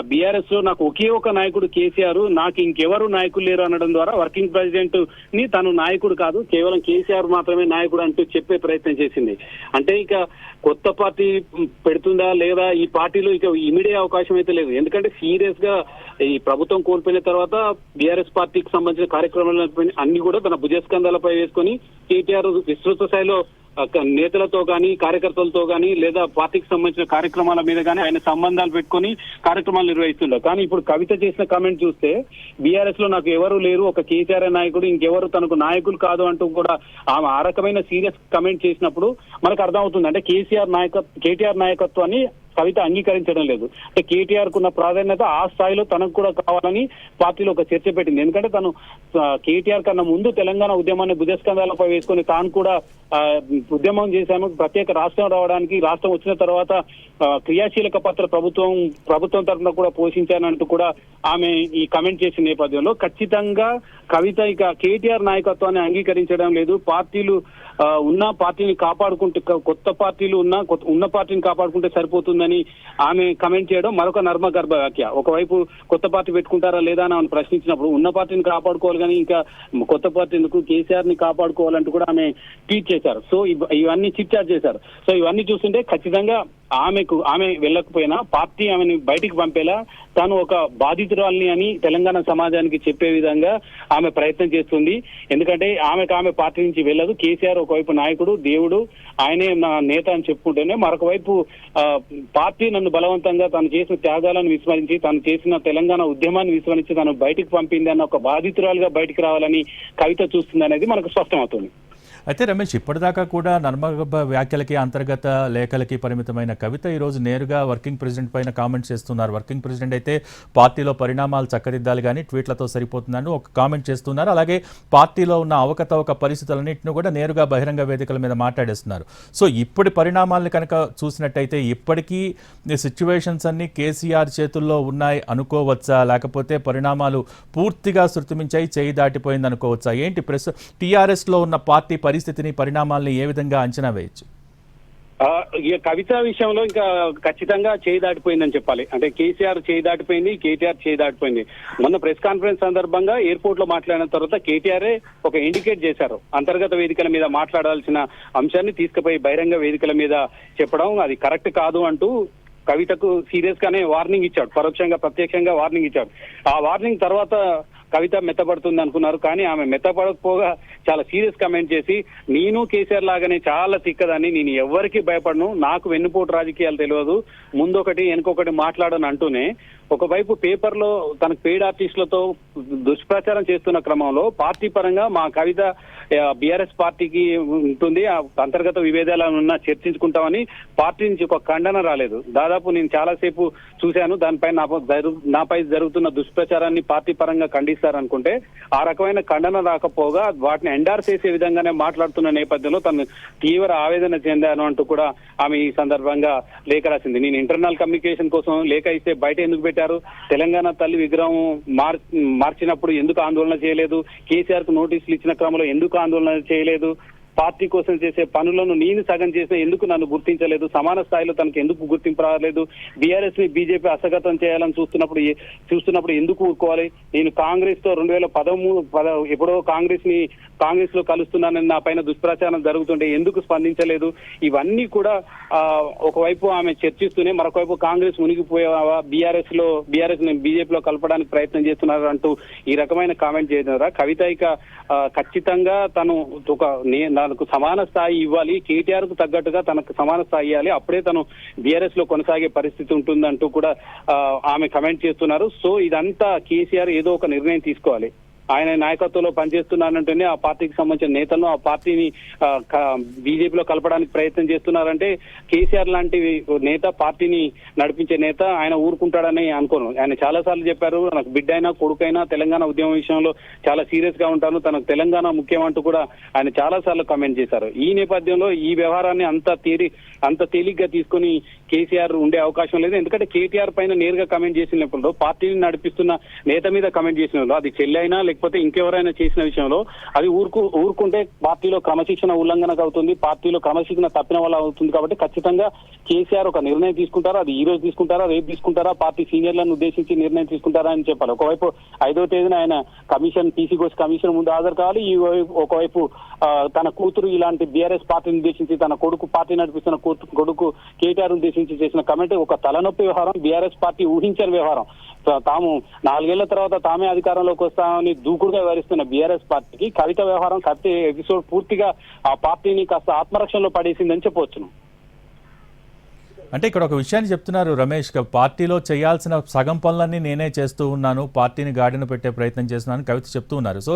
బీఆర్ఎస్ లో నాకు ఒకే ఒక నాయకుడు కేసీఆర్, నాకు ఇంకెవరు నాయకులు లేరు అనడం ద్వారా వర్కింగ్ ప్రెసిడెంట్ ని తను నాయకుడు కాదు, కేవలం కేసీఆర్ మాత్రమే నాయకుడు అంటూ చెప్పే ప్రయత్నం చేసింది. అంటే ఇక కొత్త పార్టీ పెడుతుందా లేదా, ఈ పార్టీలో ఇక ఇమిడే అవకాశం అయితే లేదు. ఎందుకంటే సీరియస్ గా ఈ ప్రభుత్వం కోల్పోయిన తర్వాత బీఆర్ఎస్ పార్టీకి సంబంధించిన కార్యక్రమాలు అన్ని కూడా తన భుజస్కంధాలపై వేసుకొని కేటీఆర్ విస్తృత స్థాయిలో నేతలతో కానీ కార్యకర్తలతో కానీ లేదా పార్టీకి సంబంధించిన కార్యక్రమాల మీద కానీ ఆయన సంబంధాలు పెట్టుకొని కార్యక్రమాలు నిర్వహిస్తుండే. కానీ ఇప్పుడు కవిత చేసిన కామెంట్ చూస్తే బీఆర్ఎస్ లో నాకు ఎవరు లేరు, ఒక కేసీఆర్ నాయకుడు, ఇంకెవరు తనకు నాయకులు కాదు అంటూ కూడా ఆమె ఆ రకమైన సీరియస్ కామెంట్ చేసినప్పుడు మనకు అర్థమవుతుంది. అంటే కేటీఆర్ నాయకత్వాన్ని కవిత అంగీకరించడం లేదు. అంటే కేటీఆర్ కున్న ప్రాధాన్యత ఆ స్థాయిలో తనకు కూడా కావాలని పార్టీలో ఒక చర్చ పెట్టింది. ఎందుకంటే తను కేటీఆర్ కన్నా ముందు తెలంగాణ ఉద్యమాన్ని భుజస్కంధాలపై వేసుకొని తాను కూడా ఉద్యమం చేశాను, ప్రత్యేక రాష్ట్రం రావడానికి, రాష్ట్రం వచ్చిన తర్వాత క్రియాశీలక పాత్ర ప్రభుత్వం తరఫున కూడా పోషించానంటూ కూడా ఆమె ఈ కమెంట్ చేసిన నేపథ్యంలో ఖచ్చితంగా కవిత ఇక కేటీఆర్ నాయకత్వాన్ని అంగీకరించడం లేదు. పార్టీలు ఉన్న పార్టీని కాపాడుకుంటే, కొత్త పార్టీలు ఉన్న పార్టీని కాపాడుకుంటే సరిపోతుందని ఆమె కమెంట్ చేయడం మరొక నర్మగర్భ వ్యాఖ్య. ఒకవైపు కొత్త పార్టీ పెట్టుకుంటారా లేదా అని ఆమె ప్రశ్నించినప్పుడు ఉన్న పార్టీని కాపాడుకోవాలి కానీ ఇంకా కొత్త పార్టీ ఎందుకు, కేసీఆర్ ని కాపాడుకోవాలంటూ కూడా ఆమె ట్వీట్ చేశారు. సో ఇవన్నీ చిట్ చాట్ చేశారు. సో ఇవన్నీ చూస్తుంటే ఖచ్చితంగా ఆమె వెళ్ళకపోయినా పార్టీ ఆమెను బయటికి పంపేలా తాను ఒక బాధితురాల్ని అని తెలంగాణ సమాజానికి చెప్పే విధంగా ఆమె ప్రయత్నం చేస్తుంది. ఎందుకంటే ఆమె పార్టీ నుంచి వెళ్ళదు. కేసీఆర్ ఒకవైపు నాయకుడు, దేవుడు, ఆయనే నా నేత అని చెప్పుకుంటేనే మరొక వైపు పార్టీ నన్ను బలవంతంగా తను చేసిన త్యాగాలను విస్మరించి, తను చేసిన తెలంగాణ ఉద్యమాన్ని విస్మరించి తను బయటికి పంపింది అన్న ఒక బాధితురాలుగా బయటికి రావాలని కవిత చూస్తుంది అనేది మనకు స్పష్టమవుతుంది. అయితే రమేష్, ఇప్పటిదాకా కూడా నర్మగర్భ వ్యాఖ్యలకి, అంతర్గత లేఖలకి పరిమితమైన కవిత ఈరోజు నేరుగా వర్కింగ్ ప్రెసిడెంట్ పైన కామెంట్స్ చేస్తున్నారు. వర్కింగ్ ప్రెసిడెంట్ అయితే పార్టీలో పరిణామాలు చక్కదిద్దాలి కానీ ట్వీట్లతో సరిపోతుందని ఒక కామెంట్ చేస్తున్నారు. అలాగే పార్టీలో ఉన్న అవకతవక పరిస్థితులన్నింటినీ కూడా నేరుగా బహిరంగ వేదికల మీద మాట్లాడేస్తున్నారు. సో ఇప్పటి పరిణామాలను కనుక చూసినట్టయితే ఇప్పటికీ సిచ్యువేషన్స్ అన్ని కేసీఆర్ చేతుల్లో ఉన్నాయి అనుకోవచ్చా, లేకపోతే పరిణామాలు పూర్తిగా శృతిమించాయి, చేయి దాటిపోయింది అనుకోవచ్చా? ఏంటి టీఆర్ఎస్లో ఉన్న పార్టీ పరిస్థితిని, పరిణామాలని ఏ విధంగా అంచనా వేయచ్చు? కవిత విషయంలో ఇంకా ఖచ్చితంగా చేయి దాటిపోయిందని చెప్పాలి. అంటే కేసీఆర్ చేయి దాటిపోయింది, కేటీఆర్ చేయి దాటిపోయింది. మొన్న ప్రెస్ కాన్ఫరెన్స్ సందర్భంగా ఎయిర్పోర్ట్ లో మాట్లాడిన తర్వాత కేటీఆర్ ఒక ఇండికేట్ చేశారు. అంతర్గత వేదికల మీద మాట్లాడాల్సిన అంశాన్ని తీసుకుపోయి బహిరంగ వేదికల మీద చెప్పడం అది కరెక్ట్ కాదు అంటూ కవితకు సీరియస్ గానే వార్నింగ్ ఇచ్చాడు. పరోక్షంగా ప్రత్యక్షంగా వార్నింగ్ ఇచ్చాడు. ఆ వార్నింగ్ తర్వాత కవిత మెత్తపడుతుంది అనుకున్నారు. కానీ ఆమె మెత్తపడకపోగా చాలా సీరియస్ కమెంట్ చేసి, నేను కేసీఆర్ లాగానే చాలా తిక్కదాన్ని, నేను ఎవరికి భయపడను, నాకు వెన్నుపోటు రాజకీయాలు తెలియదు, ముందొకటి వెనుకొకటి మాట్లాడను అంటూనే ఒకవైపు పేపర్లో తనకు పెయిడ్ ఆర్టిస్టులతో దుష్ప్రచారం చేస్తున్న క్రమంలో పార్టీ పరంగా మా కవిత బీఆర్ఎస్ పార్టీకి ఉంటుంది, అంతర్గత విభేదాలను చర్చించుకుంటామని పార్టీ నుంచి ఒక ఖండన రాలేదు. దాదాపు నేను చాలాసేపు చూశాను. దానిపై నాపై జరుగుతున్న దుష్ప్రచారాన్ని పార్టీ పరంగా ఖండిస్తారనుకుంటే ఆ రకమైన ఖండన రాకపోగా వాటిని ఎండార్స్ చేసే విధంగానే మాట్లాడుతున్న నేపథ్యంలో తను తీవ్ర ఆవేదన చెందాను అంటూ కూడా ఆమె ఈ సందర్భంగా లేఖ రాసింది. నేను ఇంటర్నల్ కమ్యూనికేషన్ కోసం లేఖ ఇస్తే బయట ఎందుకు పెట్టారు. తెలంగాణ తల్లి విగ్రహం మార్చినప్పుడు ఎందుకు ఆందోళన చేయలేదు? కేసీఆర్ కు నోటీసులు ఇచ్చిన క్రమంలో ఎందుకు ఆందోళన చేయలేదు? పార్టీ కోసం చేసే పనులను నేను సగం చేసిన ఎందుకు నన్ను గుర్తించలేదు? సమాన స్థాయిలో తనకు ఎందుకు గుర్తింపు రాలేదు? బీఆర్ఎస్ ని బీజేపీ హస్తగతం చేయాలని చూస్తున్నప్పుడు ఎందుకు ఊరుకోవాలి? నేను కాంగ్రెస్ తో 2013 ఎప్పుడో కాంగ్రెస్ లో కలుస్తున్నానని నా పైన దుష్ప్రచారం జరుగుతుంటే ఎందుకు స్పందించలేదు? ఇవన్నీ కూడా ఒకవైపు ఆమె చర్చిస్తూనే మరొకవైపు కాంగ్రెస్ మునిగిపోయావా, బీఆర్ఎస్ ని బీజేపీలో కలపడానికి ప్రయత్నం చేస్తున్నారు అంటూ ఈ రకమైన కామెంట్ చేస్తున్నారా? కవిత ఇక ఖచ్చితంగా తను తనకు సమాన స్థాయి ఇవ్వాలి, కేటీఆర్ కు తగ్గట్టుగా తనకు సమాన స్థాయి ఇవ్వాలి, అప్పుడే తను బీఆర్ఎస్ లో కొనసాగే పరిస్థితి ఉంటుందంటూ కూడా ఆమె కమెంట్ చేస్తున్నారు. సో ఇదంతా కేసీఆర్ ఏదో ఒక నిర్ణయం తీసుకోవాలి. ఆయన నాయకత్వంలో పనిచేస్తున్నానంటేనే ఆ పార్టీకి సంబంధించిన నేతలను ఆ పార్టీని బీజేపీలో కలపడానికి ప్రయత్నం చేస్తున్నారంటే కేసీఆర్ లాంటి నేత, పార్టీని నడిపించే నేత ఆయన ఊరుకుంటాడని అనుకోను. ఆయన చాలా సార్లు చెప్పారు, నాకు బిడ్డ అయినా కొడుకైనా తెలంగాణ ఉద్యమం విషయంలో చాలా సీరియస్ గా ఉంటాను, తనకు తెలంగాణ ముఖ్యం అంటూ కూడా ఆయన చాలా సార్లు కమెంట్ చేశారు. ఈ నేపథ్యంలో ఈ వ్యవహారాన్ని అంత తేలిగ్గా తీసుకుని కేసీఆర్ ఉండే అవకాశం లేదు. ఎందుకంటే కేటీఆర్ పైన నేరుగా కమెంట్ చేసినప్పుడు, పార్టీని నడిపిస్తున్న నేత మీద కమెంట్ చేసిన అది చెల్లి అయినా లేకపోతే ఇంకెవరైనా చేసిన విషయంలో అది ఊరుకుంటే పార్టీలో క్రమశిక్షణ ఉల్లంఘనకు అవుతుంది, పార్టీలో క్రమశిక్షణ తప్పిన వల్ల అవుతుంది. కాబట్టి ఖచ్చితంగా కేసీఆర్ ఒక నిర్ణయం తీసుకుంటారా, అది ఈ రోజు తీసుకుంటారా, రేపు తీసుకుంటారా, పార్టీ సీనియర్లను ఉద్దేశించి నిర్ణయం తీసుకుంటారా అని చెప్పాలి. ఒకవైపు 5వ తేదీన ఆయన పీసీకోస్ కమిషన్ ముందు హాజరు కావాలి, ఒకవైపు తన కూతురు ఇలాంటి బీఆర్ఎస్ పార్టీని ఉద్దేశించి తన కొడుకు పార్టీ నడిపిస్తున్న కొడుకు కేటీఆర్ ఉద్దేశించి చేసిన కమెంట్ ఒక తలనొప్పి వ్యవహారం, బీఆర్ఎస్ పార్టీ ఊహించని వ్యవహారం. తాము 4 ఏళ్ల తర్వాత తామే అధికారంలోకి వస్తామని దూకుడుగా వివరిస్తున్న బీఆర్ఎస్ పార్టీకి కవిత వ్యవహారం ఎపిసోడ్ పూర్తిగా ఆ పార్టీని కాస్త ఆత్మరక్షణలో పడేసిందని చెప్పవచ్చును. అంటే ఇక్కడ ఒక విషయాన్ని చెప్తున్నారు రమేష్, పార్టీలో చేయాల్సిన సగం పనులన్నీ నేనే చేస్తూ ఉన్నాను, పార్టీని గాడిన పెట్టే ప్రయత్నం చేస్తున్నాను కవిత చెప్తూ ఉన్నారు. సో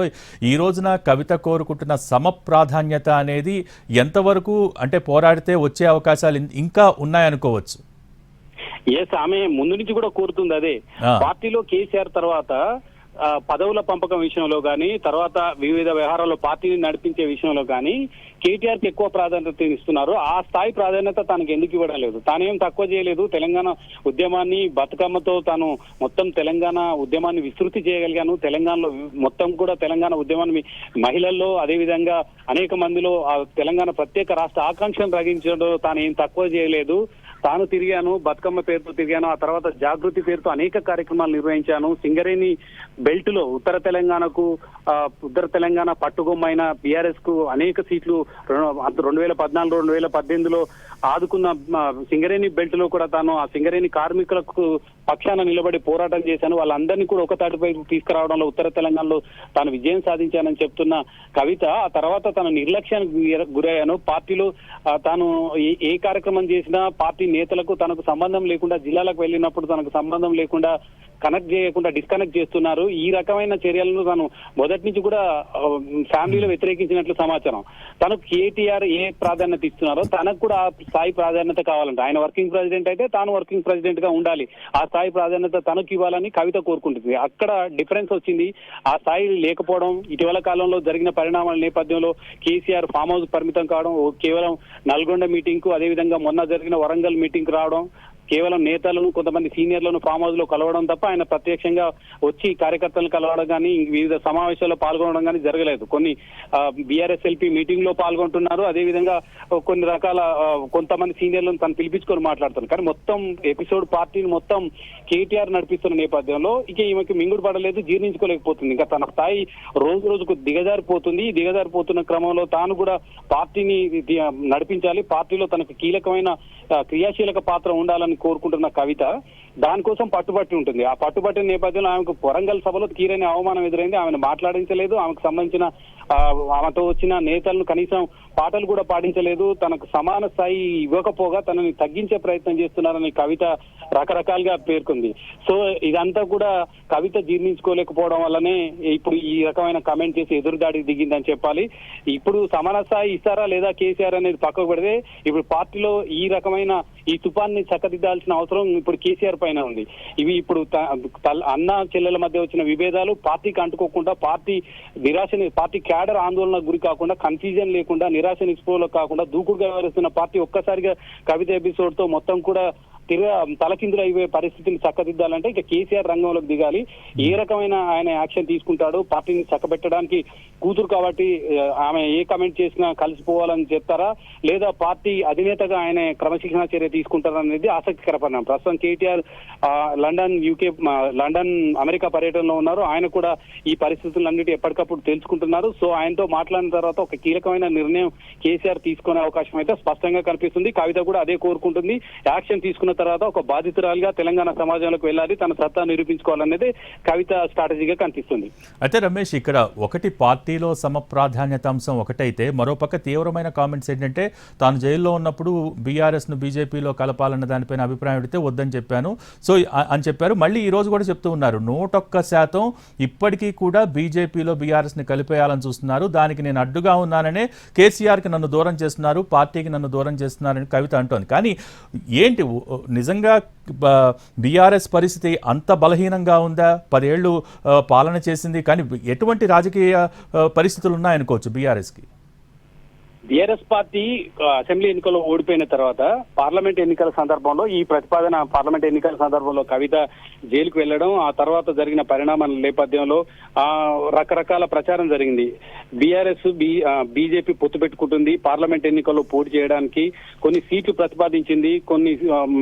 ఈ రోజున కవిత కోరుకుంటున్న సమప్రాధాన్యత అనేది ఎంతవరకు అంటే పోరాడితే వచ్చే అవకాశాలు ఇంకా ఉన్నాయనుకోవచ్చు? ఆమె ముందు నుంచి కూడా కోరుతుంది అదే. పార్టీలో కేసీఆర్ తర్వాత పదవుల పంపకం విషయంలో కానీ, తర్వాత వివిధ వ్యవహారాల్లో పార్టీని నడిపించే విషయంలో కానీ కేటీఆర్ కి ఎక్కువ ప్రాధాన్యత ఇస్తున్నారు. ఆ స్థాయి ప్రాధాన్యత తనకు ఎందుకు ఇవ్వడం లేదు? తానేం తక్కువ చేయలేదు. తెలంగాణ ఉద్యమాన్ని బతుకమ్మతో తాను మొత్తం తెలంగాణ ఉద్యమాన్ని విస్తృతి చేయగలిగాను. తెలంగాణలో మొత్తం కూడా తెలంగాణ ఉద్యమాన్ని మహిళల్లో అదేవిధంగా అనేక మందిలో ఆ తెలంగాణ ప్రత్యేక రాష్ట్ర ఆకాంక్షను రగించడంలో తాను ఏం తక్కువ చేయలేదు. తాను తిరిగాను, బతుకమ్మ పేరుతో తిరిగాను, ఆ తర్వాత జాగృతి పేరుతో అనేక కార్యక్రమాలు నిర్వహించాను. సింగరేణి బెల్ట్ లో ఉత్తర తెలంగాణ పట్టుగొమ్మైన బీఆర్ఎస్ కు అనేక సీట్లు 2014, 2018లో ఆదుకున్న సింగరేణి బెల్ట్ లో కూడా తాను ఆ సింగరేణి కార్మికులకు పక్షాన నిలబడి పోరాటం చేశాను. వాళ్ళందరినీ కూడా ఒక తాటిపై తీసుకురావడంలో ఉత్తర తెలంగాణలో తాను విజయం సాధించానని చెప్తున్న కవిత ఆ తర్వాత తన నిర్లక్ష్యానికి గురయ్యాను. పార్టీలో తాను ఏ కార్యక్రమం చేసినా పార్టీ నేతలకు తనకు సంబంధం లేకుండా, జిల్లాలకు వెళ్ళినప్పుడు తనకు సంబంధం లేకుండా కనెక్ట్ చేయకుండా డిస్కనెక్ట్ చేస్తున్నారు. ఈ రకమైన చర్యలను తాను మొదటి నుంచి కూడా ఫ్యామిలీలో వ్యతిరేకించినట్లు సమాచారం. తనకు కేటీఆర్ ఏ ప్రాధాన్యత ఇస్తున్నారో తనకు కూడా ఆ స్థాయి ప్రాధాన్యత కావాలంట. ఆయన వర్కింగ్ ప్రెసిడెంట్ అయితే తాను వర్కింగ్ ప్రెసిడెంట్ గా ఉండాలి, ఆ స్థాయి ప్రాధాన్యత తనకు ఇవ్వాలని కవిత కోరుకుంటుంది. అక్కడ డిఫరెన్స్ వచ్చింది. ఆ స్థాయి లేకపోవడం, ఇటీవల కాలంలో జరిగిన పరిణామాల నేపథ్యంలో కేసీఆర్ ఫామ్ హౌస్ పరిమితం కావడం, కేవలం నల్గొండ మీటింగ్ కు, అదేవిధంగా మొన్న జరిగిన వరంగల్ మీటింగ్ కు రావడం, కేవలం నేతలను కొంతమంది సీనియర్లను ఫామ్ హౌస్ లో కలవడం తప్ప ఆయన ప్రత్యక్షంగా వచ్చి కార్యకర్తలను కలవడం కానీ వివిధ సమావేశాల్లో పాల్గొనడం కానీ జరగలేదు. కొన్ని బీఆర్ఎస్ ఎల్పీ మీటింగ్ లో పాల్గొంటున్నారు, అదేవిధంగా కొన్ని రకాల కొంతమంది సీనియర్లను తను పిలిపించుకొని మాట్లాడుతున్నారు. కానీ మొత్తం ఎపిసోడ్ పార్టీని మొత్తం కేటీఆర్ నడిపిస్తున్న నేపథ్యంలో ఇక ఈమెకి మింగుడు పడలేదు, జీర్ణించుకోలేకపోతుంది. ఇంకా తన స్థాయి రోజు రోజుకు దిగజారిపోతుంది. దిగజారిపోతున్న క్రమంలో తాను కూడా పార్టీని నడిపించాలి, పార్టీలో తనకు కీలకమైన క్రియాశీలక పాత్ర ఉండాలని కోరుకుంటున్న కవిత దానికోసం పట్టుబట్టి ఉంటుంది. ఆ పట్టుబట్టిన నేపథ్యంలో ఆమెకు వరంగల్ సభలో తీరని అవమానం ఎదురైంది. ఆమెను మాట్లాడించలేదు, ఆమెకు సంబంధించిన ఆమెతో వచ్చిన నేతలను కనీసం పాటలు కూడా పాటించలేదు. తనకు సమాన స్థాయి ఇవ్వకపోగా తనని తగ్గించే ప్రయత్నం చేస్తున్నారని కవిత రకరకాలుగా పేర్కొంది. సో ఇదంతా కూడా కవిత జీర్ణించుకోలేకపోవడం వల్లనే ఇప్పుడు ఈ రకమైన కమెంట్ చేసి ఎదురుదాడికి దిగిందని చెప్పాలి. ఇప్పుడు సమాన స్థాయి ఇస్తారా లేదా కేసీఆర్ అనేది పక్కకు పెడితే ఇప్పుడు పార్టీలో ఈ రకమైన ఈ తుపాన్ని చక్కదిద్దాల్సిన అవసరం ఇప్పుడు కేసీఆర్ పైన ఉంది. ఇవి ఇప్పుడు అన్న చెల్లెల మధ్య వచ్చిన విభేదాలు పార్టీకి అంటుకోకుండా, పార్టీ క్యాడర్ ఆందోళన గురి కాకుండా, కన్ఫ్యూజన్ లేకుండా, నిరాశ నిస్పృహలో కాకుండా దూకుడుగా వ్యవహరిస్తున్న పార్టీ ఒక్కసారిగా కవిత ఎపిసోడ్ తో మొత్తం కూడా తలకిందులు అయ్యే పరిస్థితిని చక్కదిద్దాలంటే ఇక కేసీఆర్ రంగంలోకి దిగాలి. ఏ రకమైన ఆయన యాక్షన్ తీసుకుంటాడు, పార్టీని చక్కబెట్టడానికి కూతురు కాబట్టి ఆమె ఏ కమెంట్ చేసినా కలిసిపోవాలని చెప్తారా, లేదా పార్టీ అధినేతగా ఆయన క్రమశిక్షణ చర్య తీసుకుంటారనేది ఆసక్తికర పరిణామం. ప్రస్తుతం కేటీఆర్ లండన్ అమెరికా పర్యటనలో ఉన్నారు. ఆయన కూడా ఈ పరిస్థితులన్నిటి ఎప్పటికప్పుడు తెలుసుకుంటున్నారు. సో ఆయనతో మాట్లాడిన తర్వాత ఒక కీలకమైన నిర్ణయం కేసీఆర్ తీసుకునే అవకాశం అయితే స్పష్టంగా కనిపిస్తుంది. కవిత కూడా అదే కోరుకుంటుంది. యాక్షన్ తీసుకున్న తర్వాత ఒక బాధితురాలిగా తెలంగాణ సమాజంలోకి వెళ్ళాలి, తన సత్తా నిరూపించుకోవాలనేది కవిత స్ట్రాటజీగా కనిపిస్తుంది. అయితే రమేష్, ఇక్కడ ఒకటి పార్టీలో సమప్రాధాన్యత అంశం ఒకటైతే, మరోపక్క తీవ్రమైన కామెంట్స్ ఏంటంటే తాను జైల్లో ఉన్నప్పుడు బీఆర్ఎస్ను బీజేపీలో కలపాలన్న దానిపైన అభిప్రాయం అడిగితే వద్దని చెప్పాను సో అని చెప్పారు. మళ్ళీ ఈ రోజు కూడా చెప్తూ ఉన్నారు 101% ఇప్పటికీ కూడా బీజేపీలో బీఆర్ఎస్ని కలిపేయాలని చూస్తున్నారు, దానికి నేను అడ్డుగా ఉన్నాననే కేసీఆర్కి నన్ను దూరం చేస్తున్నారు, పార్టీకి నన్ను దూరం చేస్తున్నారని కవిత అంటోంది. కానీ ఏంటి నిజంగా బీఆర్ఎస్ పరిస్థితి అంత బలహీనంగా ఉందా? 10 ఏళ్ళు పాలన చేసింది, కానీ ఎటువంటి రాజకీయ పరిస్థితులు ఉన్నాయనుకోవచ్చు బీఆర్ఎస్కి? బీఆర్ఎస్ పార్టీ అసెంబ్లీ ఎన్నికల్లో ఓడిపోయిన తర్వాత పార్లమెంట్ ఎన్నికల సందర్భంలో పార్లమెంట్ ఎన్నికల సందర్భంలో కవిత జైలుకు వెళ్లడం, ఆ తర్వాత జరిగిన పరిణామాల నేపథ్యంలో రకరకాల ప్రచారం జరిగింది. బీఆర్ఎస్ బీజేపీ పొత్తు పెట్టుకుంటుంది, పార్లమెంట్ ఎన్నికల్లో పోటీ చేయడానికి కొన్ని సీట్లు ప్రతిపాదించింది, కొన్ని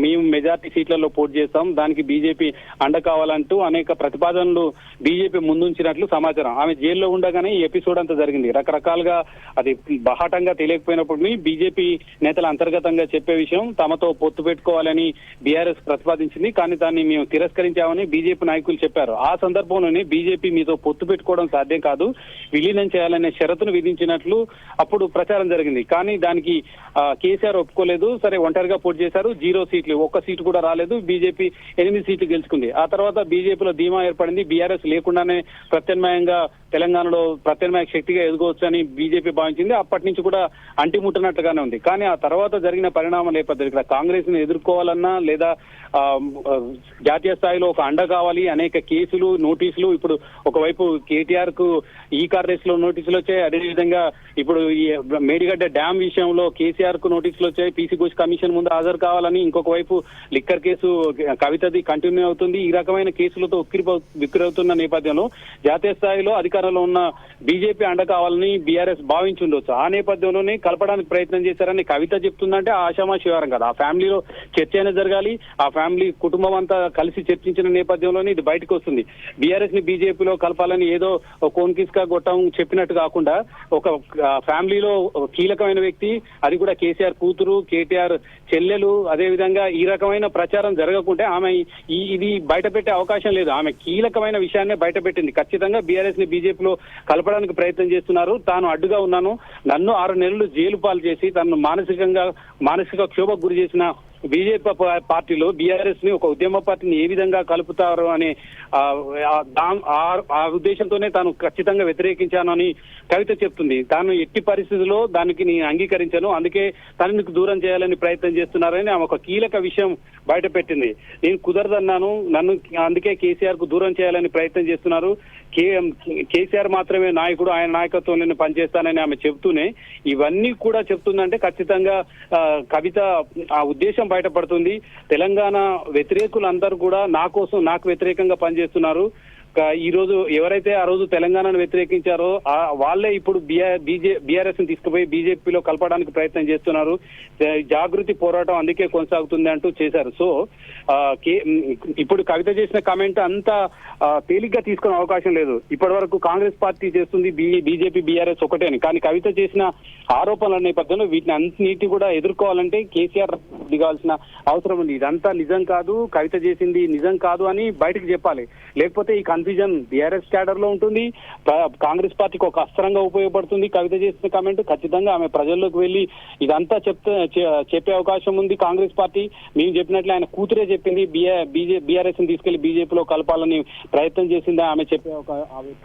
మేము మెజార్టీ సీట్లలో పోటీ చేస్తాం, దానికి బీజేపీ అండ కావాలంటూ అనేక ప్రతిపాదనలు బీజేపీ ముందుంచినట్లు సమాచారం. ఆమె జైల్లో ఉండగానే ఈ ఎపిసోడ్ అంతా జరిగింది. రకరకాలుగా అది బహాటంగా తెలియకపోయినప్పుడు బీజేపీ నేతల అంతర్గతంగా చెప్పే విషయం తమతో పొత్తు పెట్టుకోవాలని బీఆర్ఎస్ ప్రతిపాదించింది, కానీ దాన్ని మేము తిరస్కరించామని బీజేపీ నాయకులు చెప్పారు. ఆ సందర్భంలోనే బీజేపీ మీతో పొత్తు పెట్టుకోవడం సాధ్యం కాదు, విలీనం చేయాలనే షరతును విధించినట్లు అప్పుడు ప్రచారం జరిగింది. కానీ దానికి కేసీఆర్ ఒప్పుకోలేదు. సరే, ఒంటరిగా పోటీ చేశారు, 0 సీట్లు, 1 సీటు కూడా రాలేదు. బీజేపీ 8 సీట్లు గెలుచుకుంది. ఆ తర్వాత బీజేపీలో ధీమా ఏర్పడింది. బీఆర్ఎస్ లేకుండానే ప్రత్యామ్నాయంగా తెలంగాణలో ప్రత్యామ్నాయ శక్తిగా ఎదుగవచ్చు అని బీజేపీ భావించింది. అప్పటి నుంచి కూడా అంటిముట్టనట్టుగానే ఉంది. కానీ ఆ తర్వాత జరిగిన పరిణామం నేపథ్యంలో ఇక్కడ కాంగ్రెస్ ని ఎదుర్కోవాలన్నా లేదా జాతీయ స్థాయిలో ఒక అండ కావాలి, అనేక కేసులు, నోటీసులు. ఇప్పుడు ఒకవైపు కేటీఆర్ కు ఈ కార్ రేస్ లో నోటీసులు వచ్చాయి, అదేవిధంగా ఇప్పుడు ఈ మేడిగడ్డ డ్యామ్ విషయంలో కేసీఆర్ కు నోటీసులు వచ్చాయి, పీసీ ఘోష్ కమిషన్ ముందు హాజరు కావాలని. ఇంకొక వైపు లిక్కర్ కేసు కవితది కంటిన్యూ అవుతుంది. ఈ రకమైన కేసులతో విక్కిరవుతున్న నేపథ్యంలో జాతీయ స్థాయిలో అధికారంలో ఉన్న బీజేపీ అండ కావాలని బీఆర్ఎస్ భావించి ఉండొచ్చు. ఆ నేపథ్యంలోనే కలపడానికి ప్రయత్నం చేశారని కవిత చెప్తుందంటే ఆషామాషి వ్యవహారం కాదు. ఆ ఫ్యామిలీలో చర్చ అయినా జరగాలి, ఆ ఫ్యామిలీ కుటుంబం అంతా కలిసి చర్చించిన నేపథ్యంలోనే ఇది బయటకు వస్తుంది. బీఆర్ఎస్ ని బీజేపీలో కలపాలని ఏదో కోన్కిస్కా గొట్టం చెప్పినట్టు కాకుండా ఒక ఫ్యామిలీలో కీలకమైన వ్యక్తి, అది కూడా కేసీఆర్ కూతురు, కేటీఆర్ చెల్లెలు, అదేవిధంగా ఈ రకమైన ప్రచారం జరగకుంటే ఆమె ఇది బయట పెట్టే అవకాశం లేదు. ఆమె కీలకమైన విషయాన్నే బయట పెట్టింది. ఖచ్చితంగా బీఆర్ఎస్ ని బీజేపీలో కలపడానికి ప్రయత్నం చేస్తున్నారు, తాను అడ్డుగా ఉన్నాను, నన్ను 6 నెలలు జైలు పాలు చేసి తనను మానసిక క్షోభకు గురి చేసిన బీజేపీ పార్టీలో బీఆర్ఎస్ ని ఒక ఉద్యమ పార్టీని ఏ విధంగా కలుపుతారు అనే ఆ ఉద్దేశంతోనే తాను ఖచ్చితంగా వ్యతిరేకించాను అని కవిత చెప్తుంది. తాను ఎట్టి పరిస్థితుల్లో దానికి నేను అంగీకరించాను, అందుకే తనని దూరం చేయాలని ప్రయత్నం చేస్తున్నారని ఆమె ఒక కీలక విషయం బయట పెట్టింది. నేను కుదరదన్నాను, నన్ను అందుకే కేసీఆర్ కు దూరం చేయాలని ప్రయత్నం చేస్తున్నారు, కేసీఆర్ మాత్రమే నాయకుడు, ఆయన నాయకత్వంలోనే పనిచేస్తానని ఆమె చెబుతూనే ఇవన్నీ కూడా చెప్తుందంటే ఖచ్చితంగా కవిత ఆ ఉద్దేశం బయటపడుతుంది. తెలంగాణ వ్యతిరేకులందరూ కూడా నాకు వ్యతిరేకంగా పనిచేస్తున్నారు. ఈ రోజు ఎవరైతే ఆ రోజు తెలంగాణను వ్యతిరేకించారో వాళ్ళే ఇప్పుడు బీఆర్ఎస్ ని తీసుకుపోయి బీజేపీలో కలపడానికి ప్రయత్నం చేస్తున్నారు. జాగృతి పోరాటం అందుకే కొనసాగుతుంది అంటూ చేశారు. సో ఇప్పుడు కవిత చేసిన కామెంట్ అంతా తేలిగ్గా తీసుకునే అవకాశం లేదు. ఇప్పటి వరకు కాంగ్రెస్ పార్టీ చేస్తుంది బీజేపీ బీఆర్ఎస్ ఒకటే అని, కానీ కవిత చేసిన ఆరోపణల నేపథ్యంలో వీటిని అన్నిటి కూడా ఎదుర్కోవాలంటే కేసీఆర్ దిగాల్సిన అవసరం ఉంది. ఇదంతా నిజం కాదు, కవిత చేసింది నిజం కాదు అని బయటకు చెప్పాలి. లేకపోతే ఈ కన్ఫ్యూజన్ బీఆర్ఎస్ క్యాడర్ లో ఉంటుంది, కాంగ్రెస్ పార్టీకి ఒక అస్త్రంగా ఉపయోగపడుతుంది. కవిత చేసిన కామెంట్ ఖచ్చితంగా ఆమె ప్రజల్లోకి వెళ్లి ఇదంతా చెప్పే అవకాశం ఉంది. కాంగ్రెస్ పార్టీ మేము చెప్పినట్లు ఆయన కూతురే చెప్పింది, బీఆర్ఎస్ ని తీసుకెళ్లి బీజేపీలో కలపాలని ప్రయత్నం చేసిందా ఆమె చెప్పే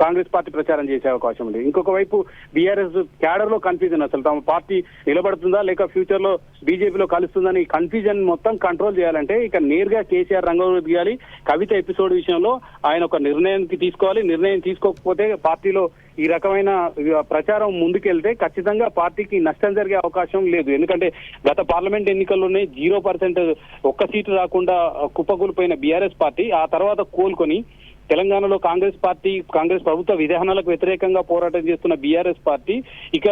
కాంగ్రెస్ పార్టీ ప్రచారం చేసే అవకాశం ఉంది. ఇంకొక వైపు బీఆర్ఎస్ క్యాడర్ లో కన్ఫ్యూజన్, అసలు తమ పార్టీ నిలబడుతుందా లేక ఫ్యూచర్ లో బీజేపీలో కలుస్తుందని కన్ఫ్యూజన్ మొత్తం కంట్రోల్ చేయాలంటే ఇక నేరుగా కేసీఆర్ రంగంలో దిగాలి. కవిత ఎపిసోడ్ విషయంలో ఆయన ఒక నిర్ణయం నిర్ణయానికి తీసుకోవాలి. నిర్ణయం తీసుకోకపోతే పార్టీలో ఈ రకమైన ప్రచారం ముందుకెళ్తే ఖచ్చితంగా పార్టీకి నష్టం జరిగే అవకాశం లేదు. ఎందుకంటే గత పార్లమెంట్ ఎన్నికల్లోనే 0% ఒక్క సీటు రాకుండా కుప్పకూలిపోయిన బీఆర్ఎస్ పార్టీ ఆ తర్వాత కోలుకొని తెలంగాణలో కాంగ్రెస్ ప్రభుత్వ విధానాలకు వ్యతిరేకంగా పోరాటం చేస్తున్న బీఆర్ఎస్ పార్టీ ఇక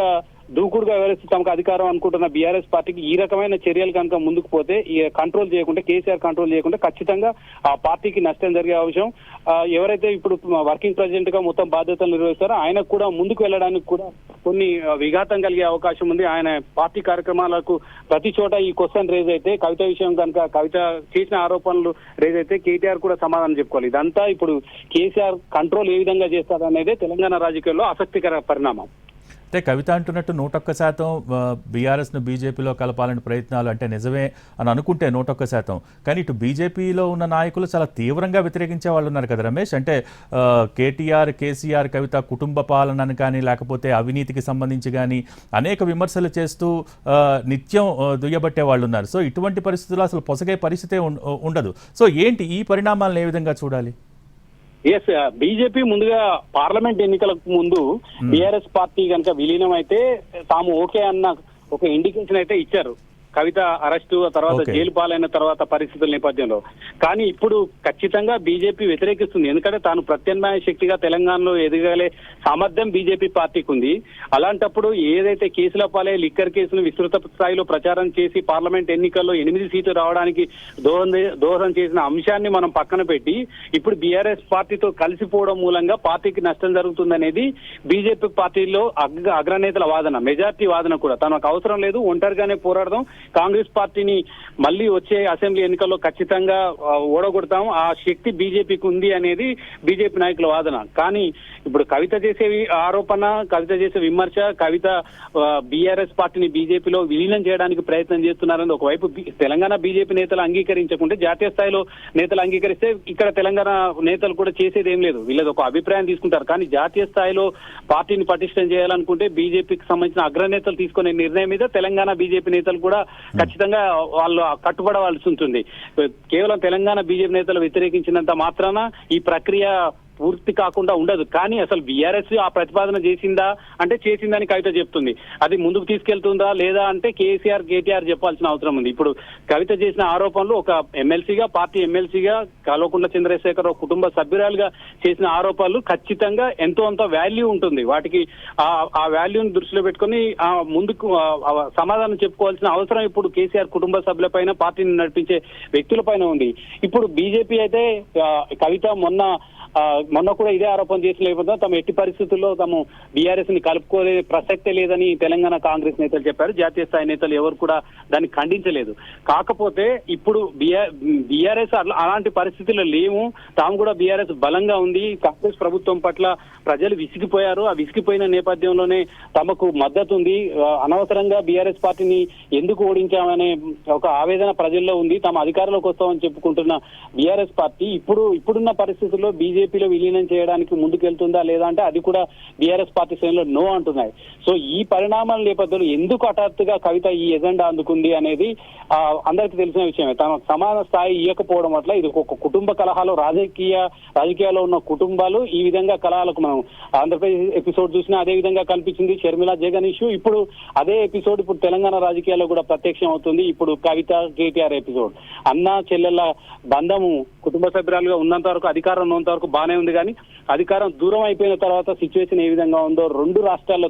దూకుడుగా వ్యవహరిస్తూ తమకు అధికారం అనుకుంటున్న బీఆర్ఎస్ పార్టీకి ఈ రకమైన చర్యలు కనుక ముందుకు పోతే కంట్రోల్ చేయకుండా కేసీఆర్ కంట్రోల్ చేయకుండా ఖచ్చితంగా ఆ పార్టీకి నష్టం జరిగే అవసరం. ఎవరైతే ఇప్పుడు వర్కింగ్ ప్రెసిడెంట్ గా మొత్తం బాధ్యతలు నిర్వహిస్తారో ఆయనకు కూడా ముందుకు వెళ్ళడానికి కూడా కొన్ని విఘాతం కలిగే అవకాశం ఉంది. ఆయన పార్టీ కార్యక్రమాలకు ప్రతి చోట ఈ క్వశ్చన్ రేజ్ అయితే కవిత విషయం కనుక కవిత చేసిన ఆరోపణలు రేజ్ అయితే కేటీఆర్ కూడా సమాధానం చెప్పుకోవాలి. ఇదంతా ఇప్పుడు కేసీఆర్ కంట్రోల్ ఏ విధంగా చేస్తారనేదే తెలంగాణ రాజకీయాల్లో ఆసక్తికర పరిణామం. అంటే కవిత అంటున్నట్టు 101% బీఆర్ఎస్ను బీజేపీలో కలపాలని ప్రయత్నాలు అంటే నిజమే అని అనుకుంటే 101%, కానీ ఇటు బీజేపీలో ఉన్న నాయకులు చాలా తీవ్రంగా వ్యతిరేకించే వాళ్ళు ఉన్నారు కదా రమేష్. అంటే కేసీఆర్ కవిత కుటుంబ పాలనను కానీ లేకపోతే అవినీతికి సంబంధించి కానీ అనేక విమర్శలు చేస్తూ నిత్యం దుయ్యబట్టే వాళ్ళు ఉన్నారు. సో ఇటువంటి పరిస్థితుల్లో అసలు పొసగే పరిస్థితే ఉండదు. సో ఏంటి ఈ పరిణామాలను ఏ విధంగా చూడాలి? ఎస్, బీజేపీ ముందుగా పార్లమెంట్ ఎన్నికలకు ముందు బీఆర్ఎస్ పార్టీ కనుక విలీనం అయితే తాము ఓకే అన్న ఒక ఇండికేషన్ అయితే ఇచ్చారు. కవిత అరెస్టు తర్వాత జైలు పాలైన తర్వాత పరిస్థితుల నేపథ్యంలో. కానీ ఇప్పుడు ఖచ్చితంగా బీజేపీ వ్యతిరేకిస్తుంది. ఎందుకంటే తాను ప్రత్యామ్నాయ శక్తిగా తెలంగాణలో ఎదగలే సామర్థ్యం బీజేపీ పార్టీకి ఉంది. అలాంటప్పుడు ఏదైతే కేసుల పాలే లిక్కర్ కేసును విస్తృత స్థాయిలో ప్రచారం చేసి పార్లమెంట్ ఎన్నికల్లో 8 సీట్లు రావడానికి దోహదం చేసిన అంశాన్ని మనం పక్కన పెట్టి ఇప్పుడు బీఆర్ఎస్ పార్టీతో కలిసిపోవడం మూలంగా పార్టీకి నష్టం జరుగుతుందనేది బీజేపీ పార్టీలో అగ్రనేతల వాదన, మెజార్టీ వాదన కూడా. తనకు అవసరం లేదు, ఒంటరిగానే పోరాడదాం, కాంగ్రెస్ పార్టీని మళ్ళీ వచ్చే అసెంబ్లీ ఎన్నికల్లో ఖచ్చితంగా ఓడగొడతాం, ఆ శక్తి బీజేపీకి ఉంది అనేది బీజేపీ నాయకుల వాదన. కానీ ఇప్పుడు కవిత చేసే ఆరోపణ, కవిత చేసే విమర్శ, కవిత బీఆర్ఎస్ పార్టీని బీజేపీలో విలీనం చేయడానికి ప్రయత్నం చేస్తున్నారని ఒకవైపు తెలంగాణ బీజేపీ నేతలు అంగీకరించకుంటే జాతీయ స్థాయిలో నేతలు అంగీకరిస్తే ఇక్కడ తెలంగాణ నేతలు కూడా చేసేది ఏం లేదు, వీళ్ళది ఒక అభిప్రాయం తీసుకుంటారు. కానీ జాతీయ స్థాయిలో పార్టీని పటిష్టం చేయాలనుకుంటే బీజేపీకి సంబంధించిన అగ్రనేతలు తీసుకునే నిర్ణయం మీద తెలంగాణ బీజేపీ నేతలు కూడా ఖచ్చితంగా వాళ్ళు కట్టుబడవలసి ఉంటుంది. కేవలం తెలంగాణ బీజేపీ నేతలు వ్యతిరేకించినంత మాత్రాన ఈ ప్రక్రియ పూర్తి కాకుండా ఉండదు. కానీ అసలు బీఆర్ఎస్ ఆ ప్రతిపాదన చేసిందా అంటే చేసిందని కవిత చెప్తుంది. అది ముందుకు తీసుకెళ్తుందా లేదా అంటే కేటీఆర్ చెప్పాల్సిన అవసరం ఉంది. ఇప్పుడు కవిత చేసిన ఆరోపణలు ఒక ఎమ్మెల్సీగా, పార్టీ ఎమ్మెల్సీగా, కల్వకుంట్ల చంద్రశేఖర్ కుటుంబ సభ్యురాలుగా చేసిన ఆరోపణలు ఖచ్చితంగా ఎంతో అంత వాల్యూ ఉంటుంది. వాటికి ఆ వాల్యూని దృష్టిలో పెట్టుకుని ముందుకు సమాధానం చెప్పుకోవాల్సిన అవసరం ఇప్పుడు కేసీఆర్ కుటుంబ సభ్యులపైన, పార్టీని నడిపించే వ్యక్తులపైన ఉంది. ఇప్పుడు బీజేపీ అయితే కవిత మొన్న కూడా ఇదే ఆరోపణ చేసి లేకపోతే తమ ఎట్టి పరిస్థితుల్లో తాము బీఆర్ఎస్ ని కలుపుకోలే ప్రసక్తే లేదని తెలంగాణ కాంగ్రెస్ నేతలు చెప్పారు. జాతీయ స్థాయి నేతలు ఎవరు కూడా దాన్ని ఖండించలేదు. కాకపోతే ఇప్పుడు బీఆర్ఎస్ అలాంటి పరిస్థితుల్లో లేము, తాము కూడా బీఆర్ఎస్ బలంగా ఉంది, కాంగ్రెస్ ప్రభుత్వం పట్ల ప్రజలు విసిగిపోయారు, ఆ విసిగిపోయిన నేపథ్యంలోనే తమకు మద్దతు ఉంది, అనవసరంగా బీఆర్ఎస్ పార్టీని ఎందుకు ఓడించామనే ఒక ఆవేదన ప్రజల్లో ఉంది, తమ అధికారంలోకి వస్తామని చెప్పుకుంటున్న బీఆర్ఎస్ పార్టీ ఇప్పుడున్న పరిస్థితుల్లో బీజేపీలో విలీనం చేయడానికి ముందుకెళ్తుందా లేదా అంటే అది కూడా బీఆర్ఎస్ పార్టీ శ్రేణులు నో అంటున్నాయి. సో ఈ పరిణామాల నేపథ్యంలో ఎందుకు హఠాత్తుగా కవిత ఈ ఎజెండా అందుకుంది అనేది అందరికీ తెలిసిన విషయమే. తమ సమాన స్థాయి ఇవ్వకపోవడం వల్ల ఇది ఒక కుటుంబ కలహాలు, రాజకీయాల్లో ఉన్న కుటుంబాలు ఈ విధంగా కలహాలకు మనం ఆంధ్రప్రదేశ్ ఎపిసోడ్ చూసినా అదే విధంగా కనిపించింది. షర్మిల జగన్ ఇష్యూ, ఇప్పుడు అదే ఎపిసోడ్ ఇప్పుడు తెలంగాణ రాజకీయాల్లో కూడా ప్రత్యక్షం అవుతుంది. ఇప్పుడు కవిత కేటీఆర్ ఎపిసోడ్. అన్న చెల్లెళ్ళ బంధము కుటుంబ సభ్యురాలుగా ఉన్నంత వరకు, అధికారం ఉన్నంత వరకు బానే ఉంది. కానీ అధికారం దూరం అయిపోయిన తర్వాత సిచ్యువేషన్ ఏ విధంగా ఉందో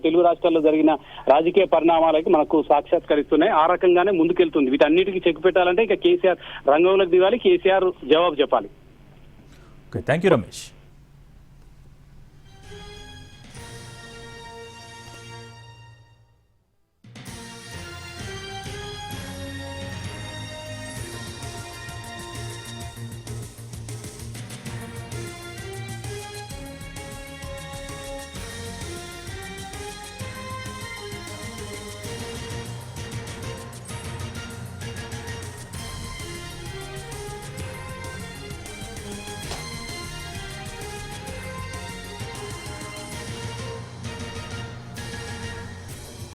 తెలుగు రాష్ట్రాల్లో జరిగిన రాజకీయ పరిణామాలకి మనకు సాక్షాత్కరిస్తున్నాయి. ఆ రకంగానే ముందుకెళ్తుంది. వీటన్నిటికీ చెక్ పెట్టాలంటే ఇక కేసీఆర్ రంగంలోకి దిగాలి, కేసీఆర్ జవాబు చెప్పాలి. Okay, thank you Ramesh.